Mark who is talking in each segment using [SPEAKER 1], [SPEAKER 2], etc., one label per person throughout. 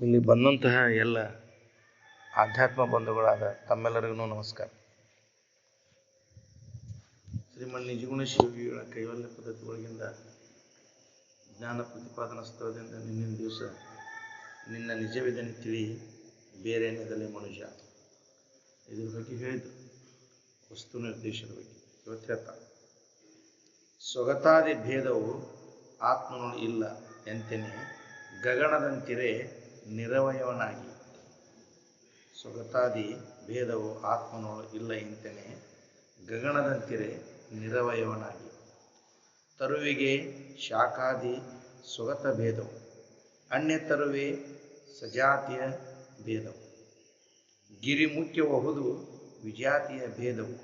[SPEAKER 1] ಇಲ್ಲಿ ಬಂದಂತಹ ಎಲ್ಲ ಆಧ್ಯಾತ್ಮ ಬಂಧುಗಳಾದ ತಮ್ಮೆಲ್ಲರಿಗೂ ನಮಸ್ಕಾರ. ಶ್ರೀಮನ್ ನಿಜಗುಣ ಶಿವಯೋಗಿಗಳ ಕೈವಲ್ಯ ಪದ್ಧತಿಗಳಿಂದ ಜ್ಞಾನ ಪ್ರತಿಪಾದನಾ ಸ್ಥಳದಿಂದ ನಿನ್ನಿನ ದಿವಸ ನಿನ್ನ ನಿಜವಿದನೆ ತಿಳಿ ಬೇರೇನದಲ್ಲಿ ಮನುಷ್ಯ ಇದ್ರ ಬಗ್ಗೆ ಹೇಳಿದ್ದು ವಸ್ತು ನಿರ್ದೇಶದ ಬಗ್ಗೆ ಇವತ್ತು ಹೇಳ್ತಾರೆ. ಸ್ವಗತಾದಿ ಭೇದವು ಆತ್ಮನೊಳು ಇಲ್ಲ ಎಂತೆನೆ ಗಗನದಂತಿರೆ ನಿರವಯವನಾಗಿ. ಸ್ವಗತಾದಿ ಭೇದವು ಆತ್ಮನೊಳು ಇಲ್ಲ ಎಂತೆನೆ ಗಗನದಂತಿರೆ ನಿರವಯವನಾಗಿ. ತರುವಿಗೆ ಶಾಖಾದಿ ಸ್ವಗತ ಭೇದವು ಅನ್ಯ ತರುವೆ ಸಜಾತಿಯ ಭೇದವು. ಗಿರಿ ಮುಖ್ಯಬಹುದು ವಿಜಾತಿಯ ಭೇದವು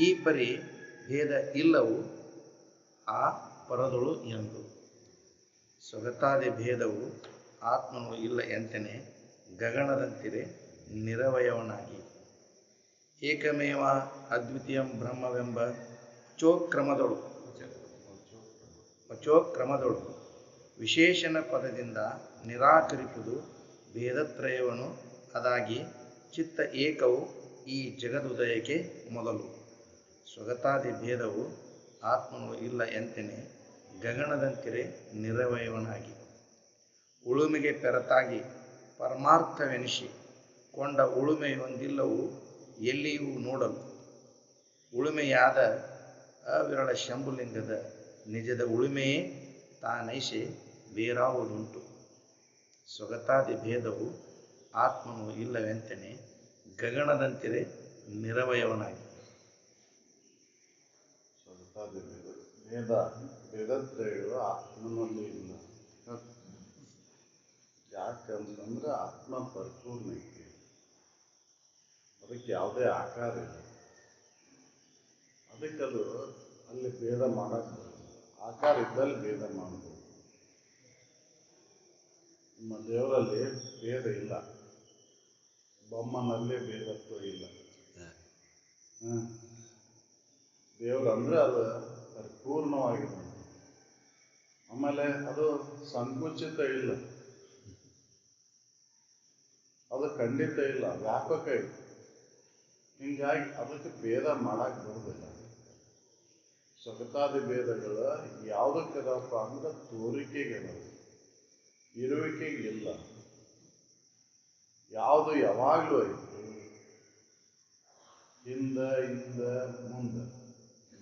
[SPEAKER 1] ಈ ಪರಿ ಭೇದ ಇಲ್ಲವು ಆ ಪರದೊಳು ಎಂದು. ಸ್ವಗತಾದಿ ಭೇದವು ಆತ್ಮನು ಇಲ್ಲ ಎಂತೆನೆ ಗಗನದಂತಿರೆ ನಿರವಯವನಾಗಿ. ಏಕಮೇವ ಅದ್ವಿತೀಯಂ ಬ್ರಹ್ಮವೆಂಬ ವಚೋಕ್ರಮದೊಳು ವಿಶೇಷಣ ಪದದಿಂದ ನಿರಾಕರಿಸುವುದು ಭೇದತ್ರಯವನು. ಅದಾಗಿ ಚಿತ್ತ ಏಕವು ಈ ಜಗದುದಯಕ್ಕೆ ಮೊದಲು. ಸ್ವಗತಾದಿ ಭೇದವು ಆತ್ಮನು ಇಲ್ಲ ಎಂತೆನೆ ಗಗನದಂತಿರೆ ನಿರವಯವನಾಗಿ. ಉಳುಮೆಗೆ ಪೆರತಾಗಿ ಪರಮಾರ್ಥವೆನಿಸಿ ಕೊಂಡ ಉಳುಮೆಯೊಂದಿಲ್ಲವು ಎಲ್ಲಿಯೂ ನೋಡಲು. ಉಳುಮೆಯಾದ ಅವಿರಳ ಶಂಭುಲಿಂಗದ ನಿಜದ ಉಳುಮೆಯೇ ತಾನೈಸೆ ಬೇರಾವುದುಂಟು. ಸ್ವಗತಾದಿ ಭೇದವು ಆತ್ಮನು ಇಲ್ಲವೆಂತೆನೆ ಗಗನದಂತಿರೆ ನಿರವಯವನಾಗಿ.
[SPEAKER 2] ಭೇದತ್ರಯಗಳು ಆತ್ಮನಲ್ಲಿ ಇಲ್ಲ. ಯಾಕಂತಂದ್ರೆ ಆತ್ಮ ಪರಿಪೂರ್ಣ ಐತಿ, ಅದಕ್ಕೆ ಯಾವುದೇ ಆಕಾರ ಇಲ್ಲ. ಅದಕ್ಕದು ಅಲ್ಲಿ ಭೇದ ಮಾಡಕ್ಕೆ ಆಕಾರ ಇದ್ದಲ್ಲಿ ಭೇದ ಮಾಡಬಹುದು. ನಿಮ್ಮ ದೇವರಲ್ಲಿ ಭೇದ ಇಲ್ಲ, ಬೊಮ್ಮನಲ್ಲಿ ಭೇದತ್ವ ಇಲ್ಲ. ದೇವರು ಅಂದ್ರೆ ಅದು ಪರಿಪೂರ್ಣವಾಗಿದೆ. ಆಮೇಲೆ ಅದು ಸಂಕುಚಿತ ಇಲ್ಲ, ಅದು ಖಂಡಿತ ಇಲ್ಲ, ವ್ಯಾಪಕ ಇದೆ. ಹಿಂಗಾಗಿ ಅದಕ್ಕೆ ಭೇದ ಮಾಡಕ್ ಬರುವುದಿಲ್ಲ. ಸ್ವಗತಾದಿ ಭೇದಗಳು ಯಾವುದಕ್ಕದಪ್ಪ ಅಂದ್ರೆ ತೋರಿಕೆಗೆ ಅದಾವೆ, ಇರುವಿಕೆಗೆ ಇಲ್ಲ. ಯಾವುದು ಯಾವಾಗಲೂ ಐತಿ, ಹಿಂದ ಮುಂದೆ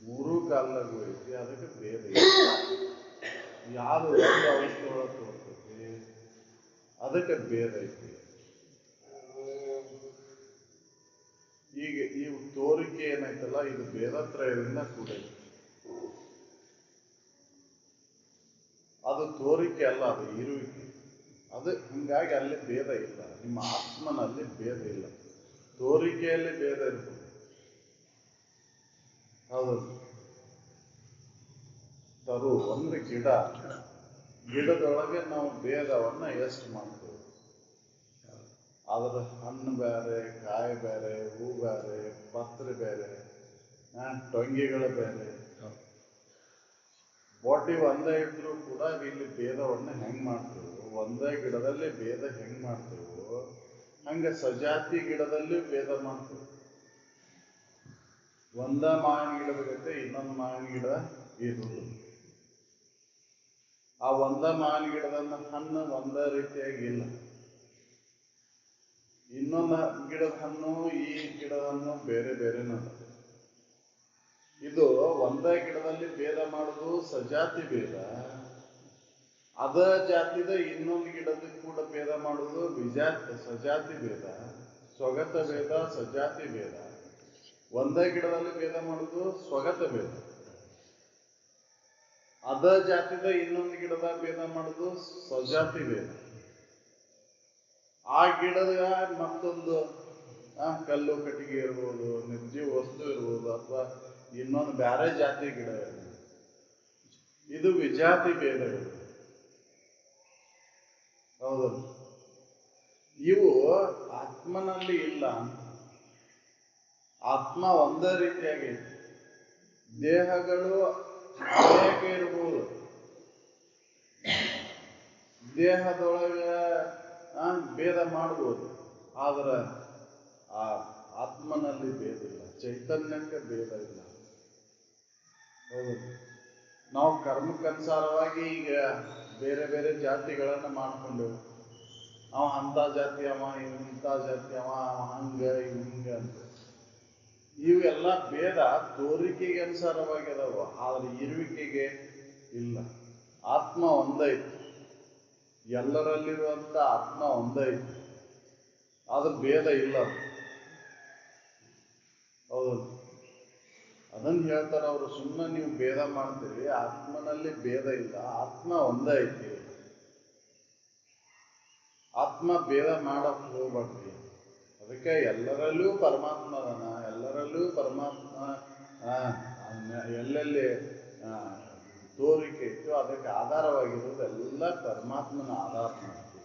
[SPEAKER 2] ಮೂರೂ ಕಾಲದಾಗೂ ಐತಿ, ಅದಕ್ಕೆ ಭೇದ ಇಲ್ಲ. ಯಾವುದು ಒಂದು ಅವಸ್ಥೆ ಒಳಗೆ ತೋರ್ತೈತಿ ಅದಕ್ಕೆ ಭೇದ ಐತಿ. ಈಗ ಈ ತೋರಿಕೆ ಏನೈತಲ್ಲ, ಇದು ಭೇದತ್ರಯದಿಂದ ಕೂಡೈತಿ. ಅದು ತೋರಿಕೆ ಅಲ್ಲ, ಅದು ಇರುವಿಕೆ. ಅದು ಹಿಂಗಾಗಿ ಅಲ್ಲಿ ಭೇದ ಇಲ್ಲ. ನಿಮ್ಮ ಆತ್ಮನಲ್ಲಿ ಭೇದ ಇಲ್ಲ, ತೋರಿಕೆಯಲ್ಲಿ ಭೇದ ಇರ್ತದೆ. ಹೌದು. ತರು ಅಂದ್ರೆ ಗಿಡದೊಳಗೆ ನಾವು ಭೇದವನ್ನ ಎಷ್ಟು ಮಾಡ್ತೇವೆ. ಅದರ ಹಣ್ಣು ಬೇರೆ, ಕಾಯಿ ಬೇರೆ, ಹೂ ಬೇರೆ, ಪತ್ರ ಬೇರೆ, ಟೊಂಗಿಗಳು ಬೇರೆ. ಬಾಟಿ ಒಂದೇ ಇದ್ರೂ ಕೂಡ ಇಲ್ಲಿ ಭೇದವನ್ನು ಹೆಂಗ್ ಮಾಡ್ತೇವೆ, ಒಂದೇ ಗಿಡದಲ್ಲಿ ಭೇದ ಹೆಂಗ್ ಮಾಡ್ತೇವೋ ಹಂಗೆ ಸಜಾತಿ ಗಿಡದಲ್ಲಿ ಭೇದ ಮಾಡ್ತೇವೆ. ಒಂದ ಮಾವಿನ ಗಿಡದ ಜೊತೆ ಇನ್ನೊಂದು ಮಾವಿನ ಗಿಡ ಇರುವುದು. ಆ ಒಂದ ಮಾವಿನ ಗಿಡದನ್ನ ಹಣ್ಣು ಒಂದೇ ರೀತಿಯಾಗಿ ಇಲ್ಲ. ಇನ್ನೊಂದು ಗಿಡದ ಹಣ್ಣು ಈ ಗಿಡದ ಹಣ್ಣು ಬೇರೆ ಬೇರೆನ. ಇದು ಒಂದೇ ಗಿಡದಲ್ಲಿ ಭೇದ ಮಾಡುದು ಸಜಾತಿ ಭೇದ. ಅದ ಜಾತಿದ ಇನ್ನೊಂದು ಗಿಡದ ಕೂಡ ಭೇದ ಮಾಡುದು ಸಜಾತಿ ಭೇದ. ಸ್ವಗತ ಭೇದ, ಸಜಾತಿ ಭೇದ. ಒಂದೇ ಗಿಡದಲ್ಲಿ ಭೇದ ಮಾಡುದು ಸ್ವಗತ ಭೇದ. ಅದ ಜಾತಿದ ಇನ್ನೊಂದು ಗಿಡದ ಭೇದ ಮಾಡುದು ಸಜಾತಿ ಭೇದ. ಆ ಗಿಡದ ಮತ್ತೊಂದು ಕಲ್ಲು ಕಟ್ಟಿಗೆ ಇರ್ಬೋದು, ನಿರ್ಜೀವ ವಸ್ತು ಇರ್ಬೋದು, ಅಥವಾ ಇನ್ನೊಂದು ಬ್ಯಾರೆ ಜಾತಿ ಗಿಡ ಇರ್ಬೋದು. ಇದು ವಿಜಾತಿ ಭೇದ. ಹೌದು. ಇವು ಆತ್ಮನಲ್ಲಿ ಇಲ್ಲ. ಆತ್ಮ ಒಂದೇ ರೀತಿಯಾಗಿ ದೇಹಗಳು ಅನೇಕ ಇರ್ಬೋದು. ದೇಹದೊಳಗೆ ಭೇದ ಮಾಡ್ಬೋದು. ಆದ್ರೆ ಆ ಆತ್ಮನಲ್ಲಿ ಭೇದ ಇಲ್ಲ, ಚೈತನ್ಯಕ್ಕೆ ಭೇದ ಇಲ್ಲ. ಹೌದು. ನಾವು ಕರ್ಮಕ್ಕನುಸಾರವಾಗಿ ಈಗ ಬೇರೆ ಬೇರೆ ಜಾತಿಗಳನ್ನ ಮಾಡ್ಕೊಂಡೆವು. ಅವ ಅಂತ ಜಾತಿ, ಅವ ಇಂಥ ಜಾತಿ, ಅವ ಹಂಗ ಹಿಂಗ ಅಂತ. ಇವೆಲ್ಲ ಭೇದ ತೋರಿಕೆಗೆ ಅನುಸಾರವಾಗಿದಾವ, ಆದ್ರೆ ಇರುವಿಕೆಗೆ ಇಲ್ಲ. ಆತ್ಮ ಒಂದೈತಿ, ಎಲ್ಲರಲ್ಲಿರುವಂತ ಆತ್ಮ ಒಂದೈತಿ, ಆದ್ರೆ ಭೇದ ಇಲ್ಲ. ಹೌದು. ಅದನ್ನ ಹೇಳ್ತಾರ ಅವರು, ಸುಮ್ಮನೆ ನೀವು ಭೇದ ಮಾಡ್ತೀರಿ, ಆತ್ಮನಲ್ಲಿ ಭೇದ ಇಲ್ಲ, ಆತ್ಮ ಒಂದೇ ಐತಿ. ಆತ್ಮ ಭೇದ ಮಾಡಕ್ ಹೋಗ್ಬೇಡ್ರಿ. ಅದಕ್ಕೆ ಎಲ್ಲರಲ್ಲೂ ಪರಮಾತ್ಮ ಅದನ, ಎಲ್ಲರಲ್ಲೂ ಪರಮಾತ್ಮ ಎಲ್ಲೆಲ್ಲಿ ತೋರಿಕೆ ಇತ್ತು ಅದಕ್ಕೆ ಆಧಾರವಾಗಿರೋದು ಎಲ್ಲ ಪರಮಾತ್ಮನ ಆಧಾರನ ಐತಿ.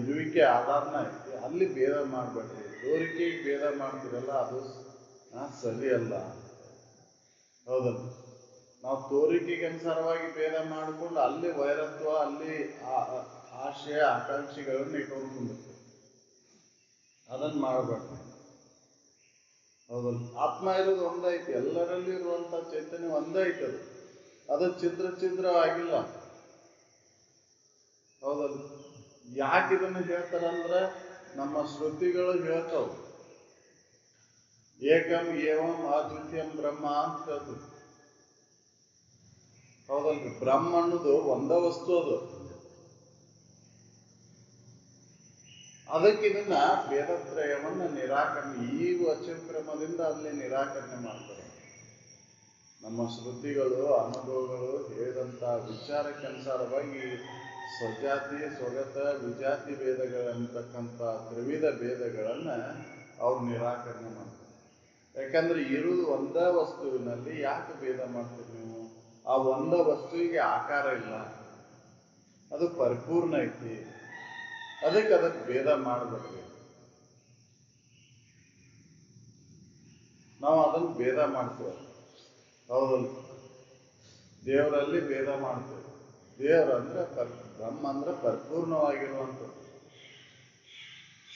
[SPEAKER 2] ಇರುವಿಕೆ ಆಧಾರನ ಐತಿ, ಅಲ್ಲಿ ಭೇದ ಮಾಡ್ಬೇಡ್ರಿ. ತೋರಿಕೆಗೆ ಭೇದ ಮಾಡ್ತೀರಲ್ಲ ಅದು ಸರಿ ಅಲ್ಲ. ಹೌದಲ್ಲ? ನಾವು ತೋರಿಕೆಗೆ ಅನುಸಾರವಾಗಿ ಭೇದ ಮಾಡಿಕೊಂಡು ಅಲ್ಲಿ ವೈರತ್ವ, ಅಲ್ಲಿ ಆಶಯ ಆಕಾಂಕ್ಷೆಗಳನ್ನು ಇಟ್ಕೊಂಡ್ಬಿಡ್ತೀವಿ. ಅದನ್ನ ಮಾಡಬೇಡ್ರಿ. ಹೌದಲ್ಲ? ಆತ್ಮ ಇರೋದು ಒಂದೈತಿ, ಎಲ್ಲರಲ್ಲಿ ಇರುವಂತ ಚೈತನ್ಯ ಒಂದೇ ಐತಿ. ಅದು ಛಿದ್ರವಾಗಿಲ್ಲ. ಹೌದಲ್ಲ? ಯಾಕೆ ಇದನ್ನು ಹೇಳ್ತಾರಂದ್ರೆ ನಮ್ಮ ಶ್ರುತಿಗಳು ಹೇಳ್ತಾವ, ಏಕಂ ಏವಂ ಅದ್ವಿತೀಯಂ ಬ್ರಹ್ಮ ಅಂತ ಹೇಳ್ತೀವಿ. ಹೌದಲ್ರಿ? ಬ್ರಹ್ಮ ಅನ್ನೋದು ಒಂದ ವಸ್ತು, ಅದು. ಅದಕ್ಕೆ ಇದನ್ನ ಭೇದತ್ರಯವನ್ನ ನಿರಾಕರಣೆ, ಈ ವಚಕ್ರಮದಿಂದ ಅಲ್ಲಿ ನಿರಾಕರಣೆ ಮಾಡ್ತಾರೆ. ನಮ್ಮ ಶ್ರುತಿಗಳು, ಅನುಭವಗಳು ಹೇಳಿದಂತ ವಿಚಾರಕ್ಕೆ ಅನುಸಾರವಾಗಿ ಸ್ವಜಾತಿ, ಸ್ವಗತ, ವಿಜಾತಿ ಭೇದಗಳಂತಕ್ಕಂಥ ತ್ರಿವಿಧ ಭೇದಗಳನ್ನ ಅವ್ರು ನಿರಾಕರಣೆ ಮಾಡ್ತಾರೆ. ಯಾಕಂದ್ರೆ ಇರುವುದು ಒಂದ ವಸ್ತುವಿನಲ್ಲಿ ಯಾಕೆ ಭೇದ ಮಾಡ್ತೀರಿ ನೀವು? ಆ ಒಂದ ವಸ್ತುವಿಗೆ ಆಕಾರ ಇಲ್ಲ, ಅದು ಪರಿಪೂರ್ಣ ಐತಿ, ಅದಕ್ಕೆ ಭೇದ ಮಾಡಬೇಡ್ರಿ. ನಾವು ಅದನ್ನು ಭೇದ ಮಾಡ್ತೇವೆ. ಹೌದಲ್ಲ? ದೇವರಲ್ಲಿ ಭೇದ ಮಾಡ್ತೇವೆ. ದೇವರಂದ್ರೆ ಬ್ರಹ್ಮ ಅಂದ್ರೆ ಪರಿಪೂರ್ಣವಾಗಿರುವಂಥದ್ದು,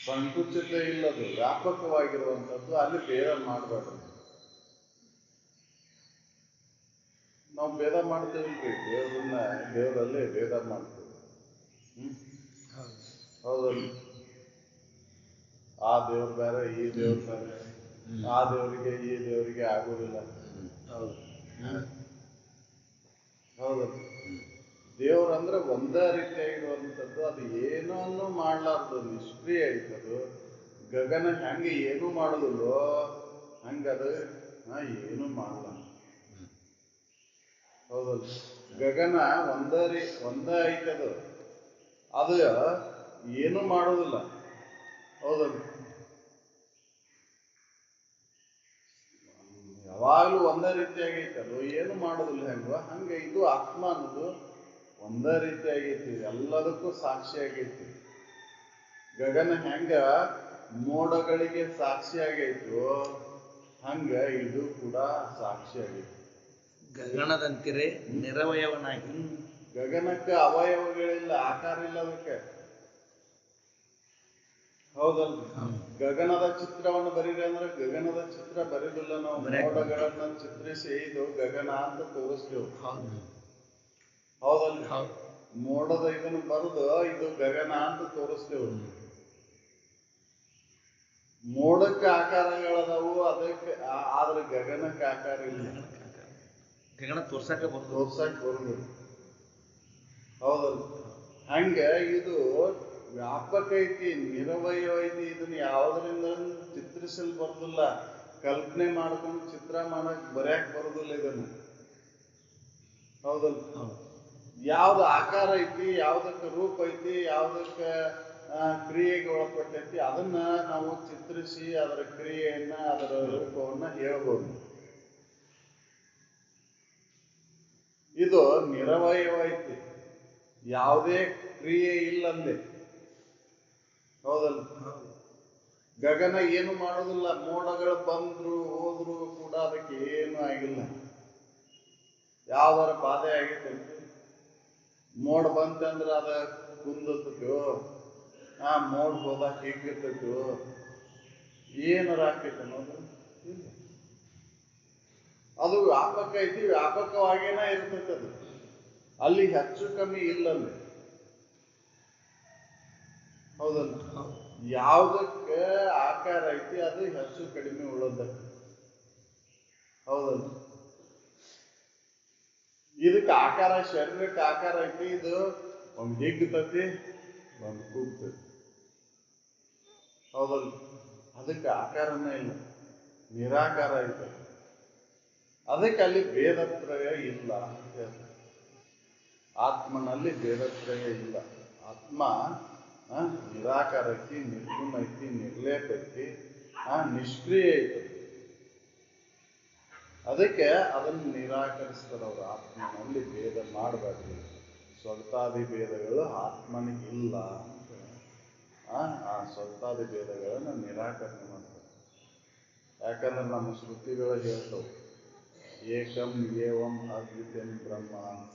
[SPEAKER 2] ಸಂಕುಚಿತ ಇಲ್ಲದು, ವ್ಯಾಪಕವಾಗಿರುವಂಥದ್ದು. ಅಲ್ಲಿ ಭೇದ ಮಾಡಬೇಡ್ರಿ. ನಾವು ಭೇದ ಮಾಡ್ತೇವಿಲ್ರಿ, ದೇವರಲ್ಲೇ ಭೇದ ಮಾಡ್ತೇವೆ. ಹೌದಲ್ಲ? ಆ ದೇವ್ರ ಬೇರೆ, ಈ ದೇವ್ರ ಬೇರೆ, ಆ ದೇವರಿಗೆ ಈ ದೇವರಿಗೆ ಆಗುದಿಲ್ಲ. ಹೌದಲ್ಲ? ದೇವ್ರಂದ್ರೆ ಒಂದೇ ರೀತಿಯಾಗಿರುವಂಥದ್ದು, ಅದು ಏನನ್ನು ಮಾಡ್ಲಾರ್ದು ನಿಷ್ಕ್ರಿಯ ಐತದು. ಗಗನ ಹೆಂಗೆ ಏನು ಮಾಡುದಿಲ್ಲೋ ಹಂಗದು ಏನು ಮಾಡಲ್ಲ. ಹೌದಲ್ಲ? ಗಗನ ಒಂದೇ ಐತದು, ಅದು ಏನು ಮಾಡೋದಿಲ್ಲ. ಹೌದಲ್ಲ? ಯಾವಾಗಲೂ ಒಂದೇ ರೀತಿಯಾಗೈತೆ, ಅದು ಏನು ಮಾಡೋದಿಲ್ಲ. ಹಂಗೆ ಇದು ಆತ್ಮ ಅನ್ನೋದು ಒಂದೇ ರೀತಿಯಾಗೈತಿ, ಎಲ್ಲದಕ್ಕೂ ಸಾಕ್ಷಿಯಾಗೈತಿ. ಗಗನ ಹೆಂಗ ಮೋಡಗಳಿಗೆ ಸಾಕ್ಷಿಯಾಗೈತು, ಹಂಗ ಇದು ಕೂಡ ಸಾಕ್ಷಿಯಾಗೈತಿ.
[SPEAKER 1] ಗಗನದಂತಿರೆ ನಿರವಯವನಾಗಿ.
[SPEAKER 2] ಗಗನಕ್ಕೆ ಅವಯವಗಳಿಲ್ಲ, ಆಕಾರ ಇಲ್ಲ ಅದಕ್ಕೆ. ಹೌದಲ್ರಿ? ಗಗನದ ಚಿತ್ರವನ್ನು ಬರೀರಿ ಅಂದ್ರೆ ಗಗನದ ಚಿತ್ರ ಬರೀದಿಲ್ಲ ನಾವು. ಮೋಡಗಳನ್ನ ಚಿತ್ರಿಸಿ ಇದು ಗಗನ ಅಂತ ತೋರಿಸ್ತೇವೆ. ಹೌದಲ್ರಿ? ಮೋಡದ ಇದನ್ನು ಬರೆದು ಇದು ಗಗನ ಅಂತ ತೋರಿಸ್ತೇವೆ. ಮೋಡಕ್ಕೆ ಆಕಾರಗಳದಾವು, ಅದಕ್ಕೆ ಆದ್ರೆ ಗಗನಕ್ಕೆ ಆಕಾರ ಇಲ್ಲ.
[SPEAKER 1] ಗಗನ ತೋರ್ಸಕ್
[SPEAKER 2] ಬರುದು. ಹೌದಲ್ಲ? ಹಂಗ ಇದು ವ್ಯಾಪಕ ಐತಿ, ನಿರವಯ ಐತಿ. ಇದನ್ನ ಯಾವುದರಿಂದ ಚಿತ್ರಿಸಲು ಬರುದಿಲ್ಲ, ಕಲ್ಪನೆ ಮಾಡ್ಕೊಂಡು ಚಿತ್ರ ಮಾಡಕ್ ಬರ್ಯಾಕ್ ಬರುದಿಲ್ಲ ಇದನ್ನ. ಹೌದಲ್ಲ? ಯಾವ್ದು ಆಕಾರ ಐತಿ, ಯಾವ್ದಕ್ಕೆ ರೂಪ ಐತಿ, ಯಾವ್ದಕ್ಕೆ ಕ್ರಿಯೆಗೆ ಒಳಪಟ್ಟೈತಿ, ಅದನ್ನ ನಾವು ಚಿತ್ರಿಸಿ ಅದರ ಕ್ರಿಯೆಯನ್ನ, ಅದರ ರೂಪವನ್ನ ಹೇಳ್ಬೋದು. ಇದು ನಿರವಯವೈತಿ, ಯಾವುದೇ ಕ್ರಿಯೆ ಇಲ್ಲಂದೆ. ಹೌದಲ್ಲ? ಗಗನ ಏನು ಮಾಡೋದಿಲ್ಲ, ಮೋಡಗಳು ಬಂದ್ರು ಹೋದ್ರು ಕೂಡ ಅದಕ್ಕೆ ಏನು ಆಗಿಲ್ಲ. ಯಾವ್ದಾರ ಬಾಧೆ ಆಗೈತೆ? ಮೋಡ ಬಂತಂದ್ರೆ ಅದ ಕುಂದತೋ ಮೋಡ್ ಹೋದಾಗ ಹಿಗ್ಗತೋ ಏನಾರ ಆಕೈತೆ ಅನ್ನೋದು ಇಲ್ಲ. ಅದು ವ್ಯಾಪಕ ಐತಿ, ವ್ಯಾಪಕವಾಗೇನ ಇರ್ತೈತೆ ಅದು. ಅಲ್ಲಿ ಹೆಚ್ಚು ಕಮ್ಮಿ ಇಲ್ಲಲ್ಲಿ. ಹೌದಲ್ಲ? ಯಾವುದಕ್ಕೆ ಆಕಾರ ಐತಿ ಅದು ಹೆಚ್ಚು ಕಡಿಮೆ ಉಳ್ಳದ. ಹೌದಲ್ಲ? ಇದಕ್ಕೆ ಆಕಾರ, ಶರೀರಕ್ಕೆ ಆಕಾರ ಐತಿ, ಇದು ಒಂದು ಹಿಗ್ತತಿ, ಒಂದು ಕೂಗ್ತತಿ. ಹೌದಲ್ಲ? ಅದಕ್ಕೆ ಆಕಾರನೇ ಇಲ್ಲ, ನಿರಾಕಾರ ಐತೆ. ಅದಕ್ಕೆ ಅಲ್ಲಿ ಭೇದತ್ರಯ ಇಲ್ಲ ಅಂತ ಹೇಳ್ತಾರೆ. ಆತ್ಮನಲ್ಲಿ ಭೇದತ್ರಯ ಇಲ್ಲ. ಆತ್ಮ ನಿರಾಕಾರ ಐತಿ, ನಿರ್ಗುಣ ಐತಿ, ನಿರ್ಲೇಪ ಐತಿ, ನಿಷ್ಕ್ರಿಯ ಐತಿ. ಅದಕ್ಕೆ ಅದನ್ನು ನಿರಾಕರಿಸ್ತಾರೆ ಅವರು. ಆತ್ಮನಲ್ಲಿ ಭೇದ ಮಾಡಬಾರ್ದು, ಸ್ವರ್ತಾದಿ ಭೇದಗಳು ಆತ್ಮನಿಗಿಲ್ಲ ಅಂತ ಆ ಸ್ವರ್ತಾದಿ ಭೇದಗಳನ್ನು ನಿರಾಕರಣೆ ಮಾಡ್ತಾರೆ. ಯಾಕಂದ್ರೆ ನಮ್ಮ ಶ್ರುತಿಗಳು ಹೇಳ್ತವೆ, ಏಕಂ ಏವಂ ಅದ್ವಿತೀಯಂ ಬ್ರಹ್ಮ ಅಂತ.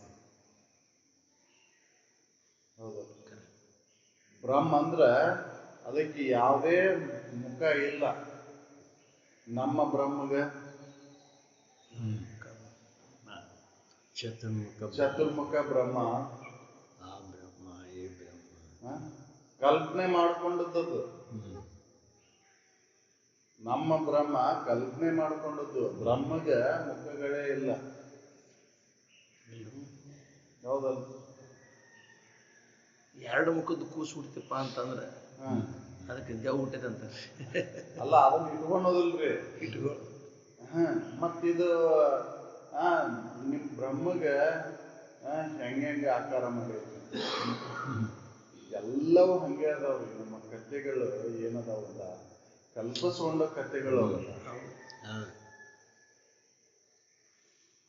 [SPEAKER 2] ಹೌದು, ಬ್ರಹ್ಮ ಅಂದ್ರ ಅದಕ್ಕೆ ಯಾವುದೇ ಮುಖ ಇಲ್ಲ. ನಮ್ಮ ಬ್ರಹ್ಮಗ ಚತುರ್ಮುಖ ಬ್ರಹ್ಮ, ಕಲ್ಪನೆ ಮಾಡ್ಕೊಂಡದ್ದು. ನಮ್ಮ ಬ್ರಹ್ಮ ಕಲ್ಪನೆ ಮಾಡ್ಕೊಂಡದ್ದು. ಬ್ರಹ್ಮಗ ಮುಖಗಳೇ ಇಲ್ಲ. ಹೌದಲ್ಲ?
[SPEAKER 1] ಎರಡು ಮುಖದ್ದು ಕೂಸು ಹುಡ್ತಪ್ಪ ಅಂತಂದ್ರೆ ಅದಕ್ಕೆ ಜವ್ ಹುಟ್ಟಿದಂತ
[SPEAKER 2] ಅಲ್ಲ, ಅದನ್ನ ಇಟ್ಕೊಳೋದಿಲ್ರಿ. ಮತ್ತಿದು ನಿಮ್ ಬ್ರಹ್ಮಗ ಹೆಂಗೆ ಆಕಾರ ಮಾಡೈತಿ. ಎಲ್ಲವೂ ಹಂಗೆ ಅದಾವ್ರಿ. ನಮ್ಮ ಕಥೆಗಳು ಏನದಾವಲ್ಲ, ಕಲ್ಪಿಸ್ಕೊಂಡ ಕಥೆಗಳು ಅವಲ್ಲ.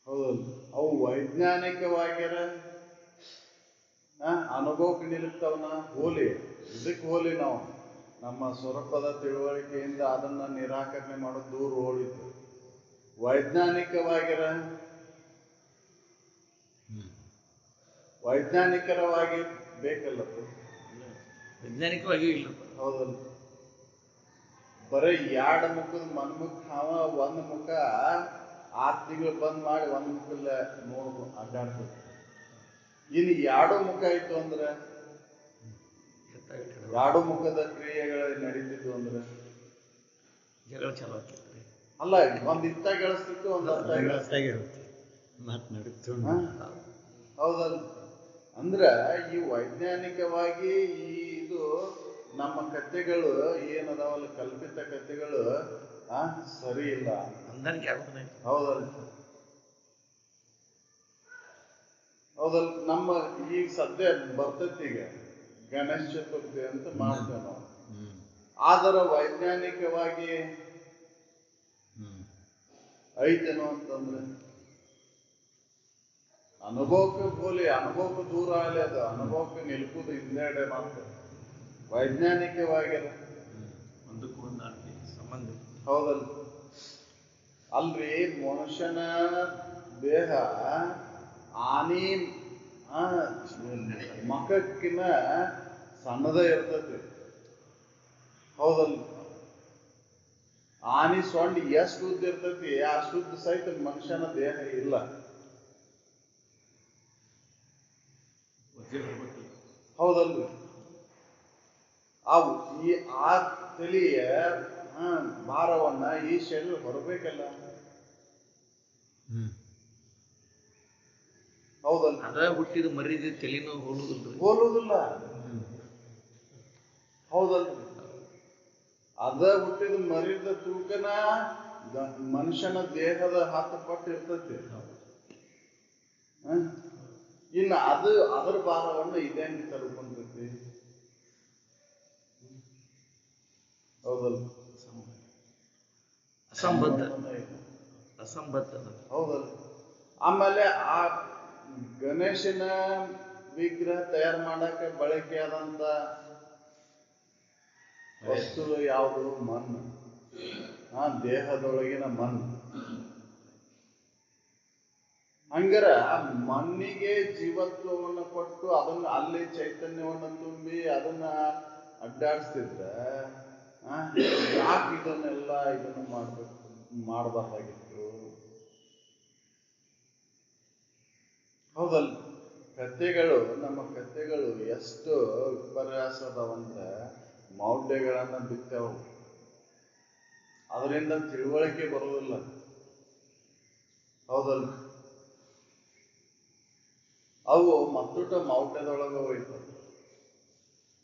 [SPEAKER 2] ಹೌದಲ್ಲ? ಅವು ವೈಜ್ಞಾನಿಕವಾಗ್ಯಾರ, ಅನುಭವಕ್ಕೆ ನಿಲ್ತವನ ಹೋಲಿ. ಇದಕ್ಕೆ ಹೋಲಿ ನಾವು ನಮ್ಮ ಸ್ವರೂಪದ ತಿಳುವಳಿಕೆಯಿಂದ ಅದನ್ನ ನಿರಾಕರಣೆ ಮಾಡೋದು ದೂರ ಓಡಿತು. ವೈಜ್ಞಾನಿಕವಾಗಿರ ವೈಜ್ಞಾನಿಕರವಾಗಿ ಬೇಕಲ್ಲ,
[SPEAKER 1] ವೈಜ್ಞಾನಿಕವಾಗಿ ಇಲ್ಲ.
[SPEAKER 2] ಹೌದಲ್ಲ? ಬರೀ ಎರಡು ಮುಖದ ಮನ್ಮುಖ ಒಂದ್ ಮುಖ 6 ತಿಂಗಳು ಬಂದ್ ಮಾಡಿ ಒಂದ್ ಮುಖಲ್ಲ ನೋಡ್ಬೋ ಅಡ್ಡಾಡ್ತದೆ. ಇನ್ನು ಎರಡು ಮುಖ ಆಯ್ತು ಅಂದ್ರೆ, ಎರಡು ಮುಖದ ಕ್ರಿಯೆಗಳು ನಡೀತಿದ್ವು ಅಂದ್ರೆ
[SPEAKER 1] ಜಗಳ ಚಲೋ ಆಗ್ತೈತ್ರಿ.
[SPEAKER 2] ಅಲ್ಲ, ಒಂದ್ ಇತ್ತ ಗಳಿಸ್ತಿತ್ತು, ಒಂದ್
[SPEAKER 3] ಮಾತನಾಡುತ್ತ.
[SPEAKER 2] ಹೌದಲ್ಲ? ಅಂದ್ರ ಈ ವೈಜ್ಞಾನಿಕವಾಗಿ ಇದು ನಮ್ಮ ಕಥೆಗಳು ಏನದಾವಲ್ಲ, ಕಲ್ಪಿತ ಕಥೆಗಳು ಸರಿ ಇಲ್ಲ. ಹೌದಲ್ಲ? ಹೌದಲ್ಲ? ನಮ್ಮ ಈಗ ಸದ್ಯ ಬರ್ತೈತಿ, ಈಗ ಗಣೇಶ ಚತುರ್ಥಿ ಅಂತ ಮಾಡ್ತೇವೆ ನಾವು. ಆದರ ವೈಜ್ಞಾನಿಕವಾಗಿ ಐತೇನೋ ಅಂತಂದ್ರೆ ಅನುಭವಕ್ಕೆ ಹೋಲಿ, ಅನುಭವಕ್ಕೆ ದೂರ ಆಗಲಿ. ಅದು ಅನುಭವಕ್ಕೆ ನಿಲ್ಕುದು ಹಿಂದೆಡೆ ಮಾತ್ರ. ವೈಜ್ಞಾನಿಕವಾಗಿರ
[SPEAKER 1] ಒಂದಕ್ಕೂ ಒಂದು ಸಂಬಂಧ.
[SPEAKER 2] ಹೌದಲ್ಲ? ಅಲ್ರಿ, ಮನುಷ್ಯನ ದೇಹ ಆನಿ ಮಖಕ್ಕಿನ ಸಣ್ಣದೇ ಇರ್ತೈತಿ. ಹೌದಲ್ಲ? ಆನಿ ಸೊಂಡ್ ಎಷ್ಟು ಉದ್ದ ಇರ್ತೈತಿ, ಅಷ್ಟು ಉದ್ದ ಸಹಿತ ಮನುಷ್ಯನ ದೇಹ ಇಲ್ಲ. ಹೌದಲ್ರಿ? ಆ ತಲೆಯ ಭಾರವನ್ನ ಈ ಶರೀರ ಹೊರಬೇಕಲ್ಲ. ಹೌದಲ್ಲ?
[SPEAKER 1] ಅದ ಹುಟ್ಟಿದ ಮರಿದ ತಲೆನೂ
[SPEAKER 2] ಹೋಲುದಿಲ್ಲ. ಹೌದಲ್ರಿ? ಅದ ಹುಟ್ಟಿದ ಮರಿದ ತೂಕನ ಮನುಷ್ಯನ ದೇಹದ 10 ಪಟ್ಟು ಇರ್ತೈತಿ. ಇನ್ನು ಅದರ ಭಾರವನ್ನು ಇದೇ ತರ್ಕೊಂಡ್ರಿ. ಹೌದಲ್ಲ?
[SPEAKER 1] ಅಸಂಬದ್ಧ.
[SPEAKER 2] ಹೌದಲ್ಲ? ಆಮೇಲೆ ಆ ಗಣೇಶನ ವಿಗ್ರಹ ತಯಾರು ಮಾಡಕ್ಕೆ ಬಳಕೆಯಾದಂತ ವಸ್ತು ಯಾವುದು? ಮಣ್ಣು. ದೇಹದೊಳಗಿನ ಮಣ್ಣು. ಹಂಗಾರ ಮಣ್ಣಿಗೆ ಜೀವತ್ವವನ್ನು ಕೊಟ್ಟು ಅದನ್ನ ಅಲ್ಲಿ ಚೈತನ್ಯವನ್ನು ತುಂಬಿ ಅದನ್ನ ಅಡ್ಡಾಡಿಸ್ತಿದ್ರ ಯಾಕೆ ಇದನ್ನ ಮಾಡಬಾರ್ದಾಗಿತ್ತು? ಹೌದಲ್ಲ? ಕಥೆಗಳು, ನಮ್ಮ ಕಥೆಗಳು ಎಷ್ಟು ವಿಪರ್ಯಾಸದವಂದ್ರೆ ಮೌಢ್ಯಗಳನ್ನ ಬಿತ್ತವು, ಅದರಿಂದ ತಿಳುವಳಿಕೆ ಬರುವುದಿಲ್ಲ. ಹೌದಲ್ಲ? ಅವು ಮತ್ತುಟ ಮೌಢ್ಯದೊಳಗ ಹೋಯ್ತು,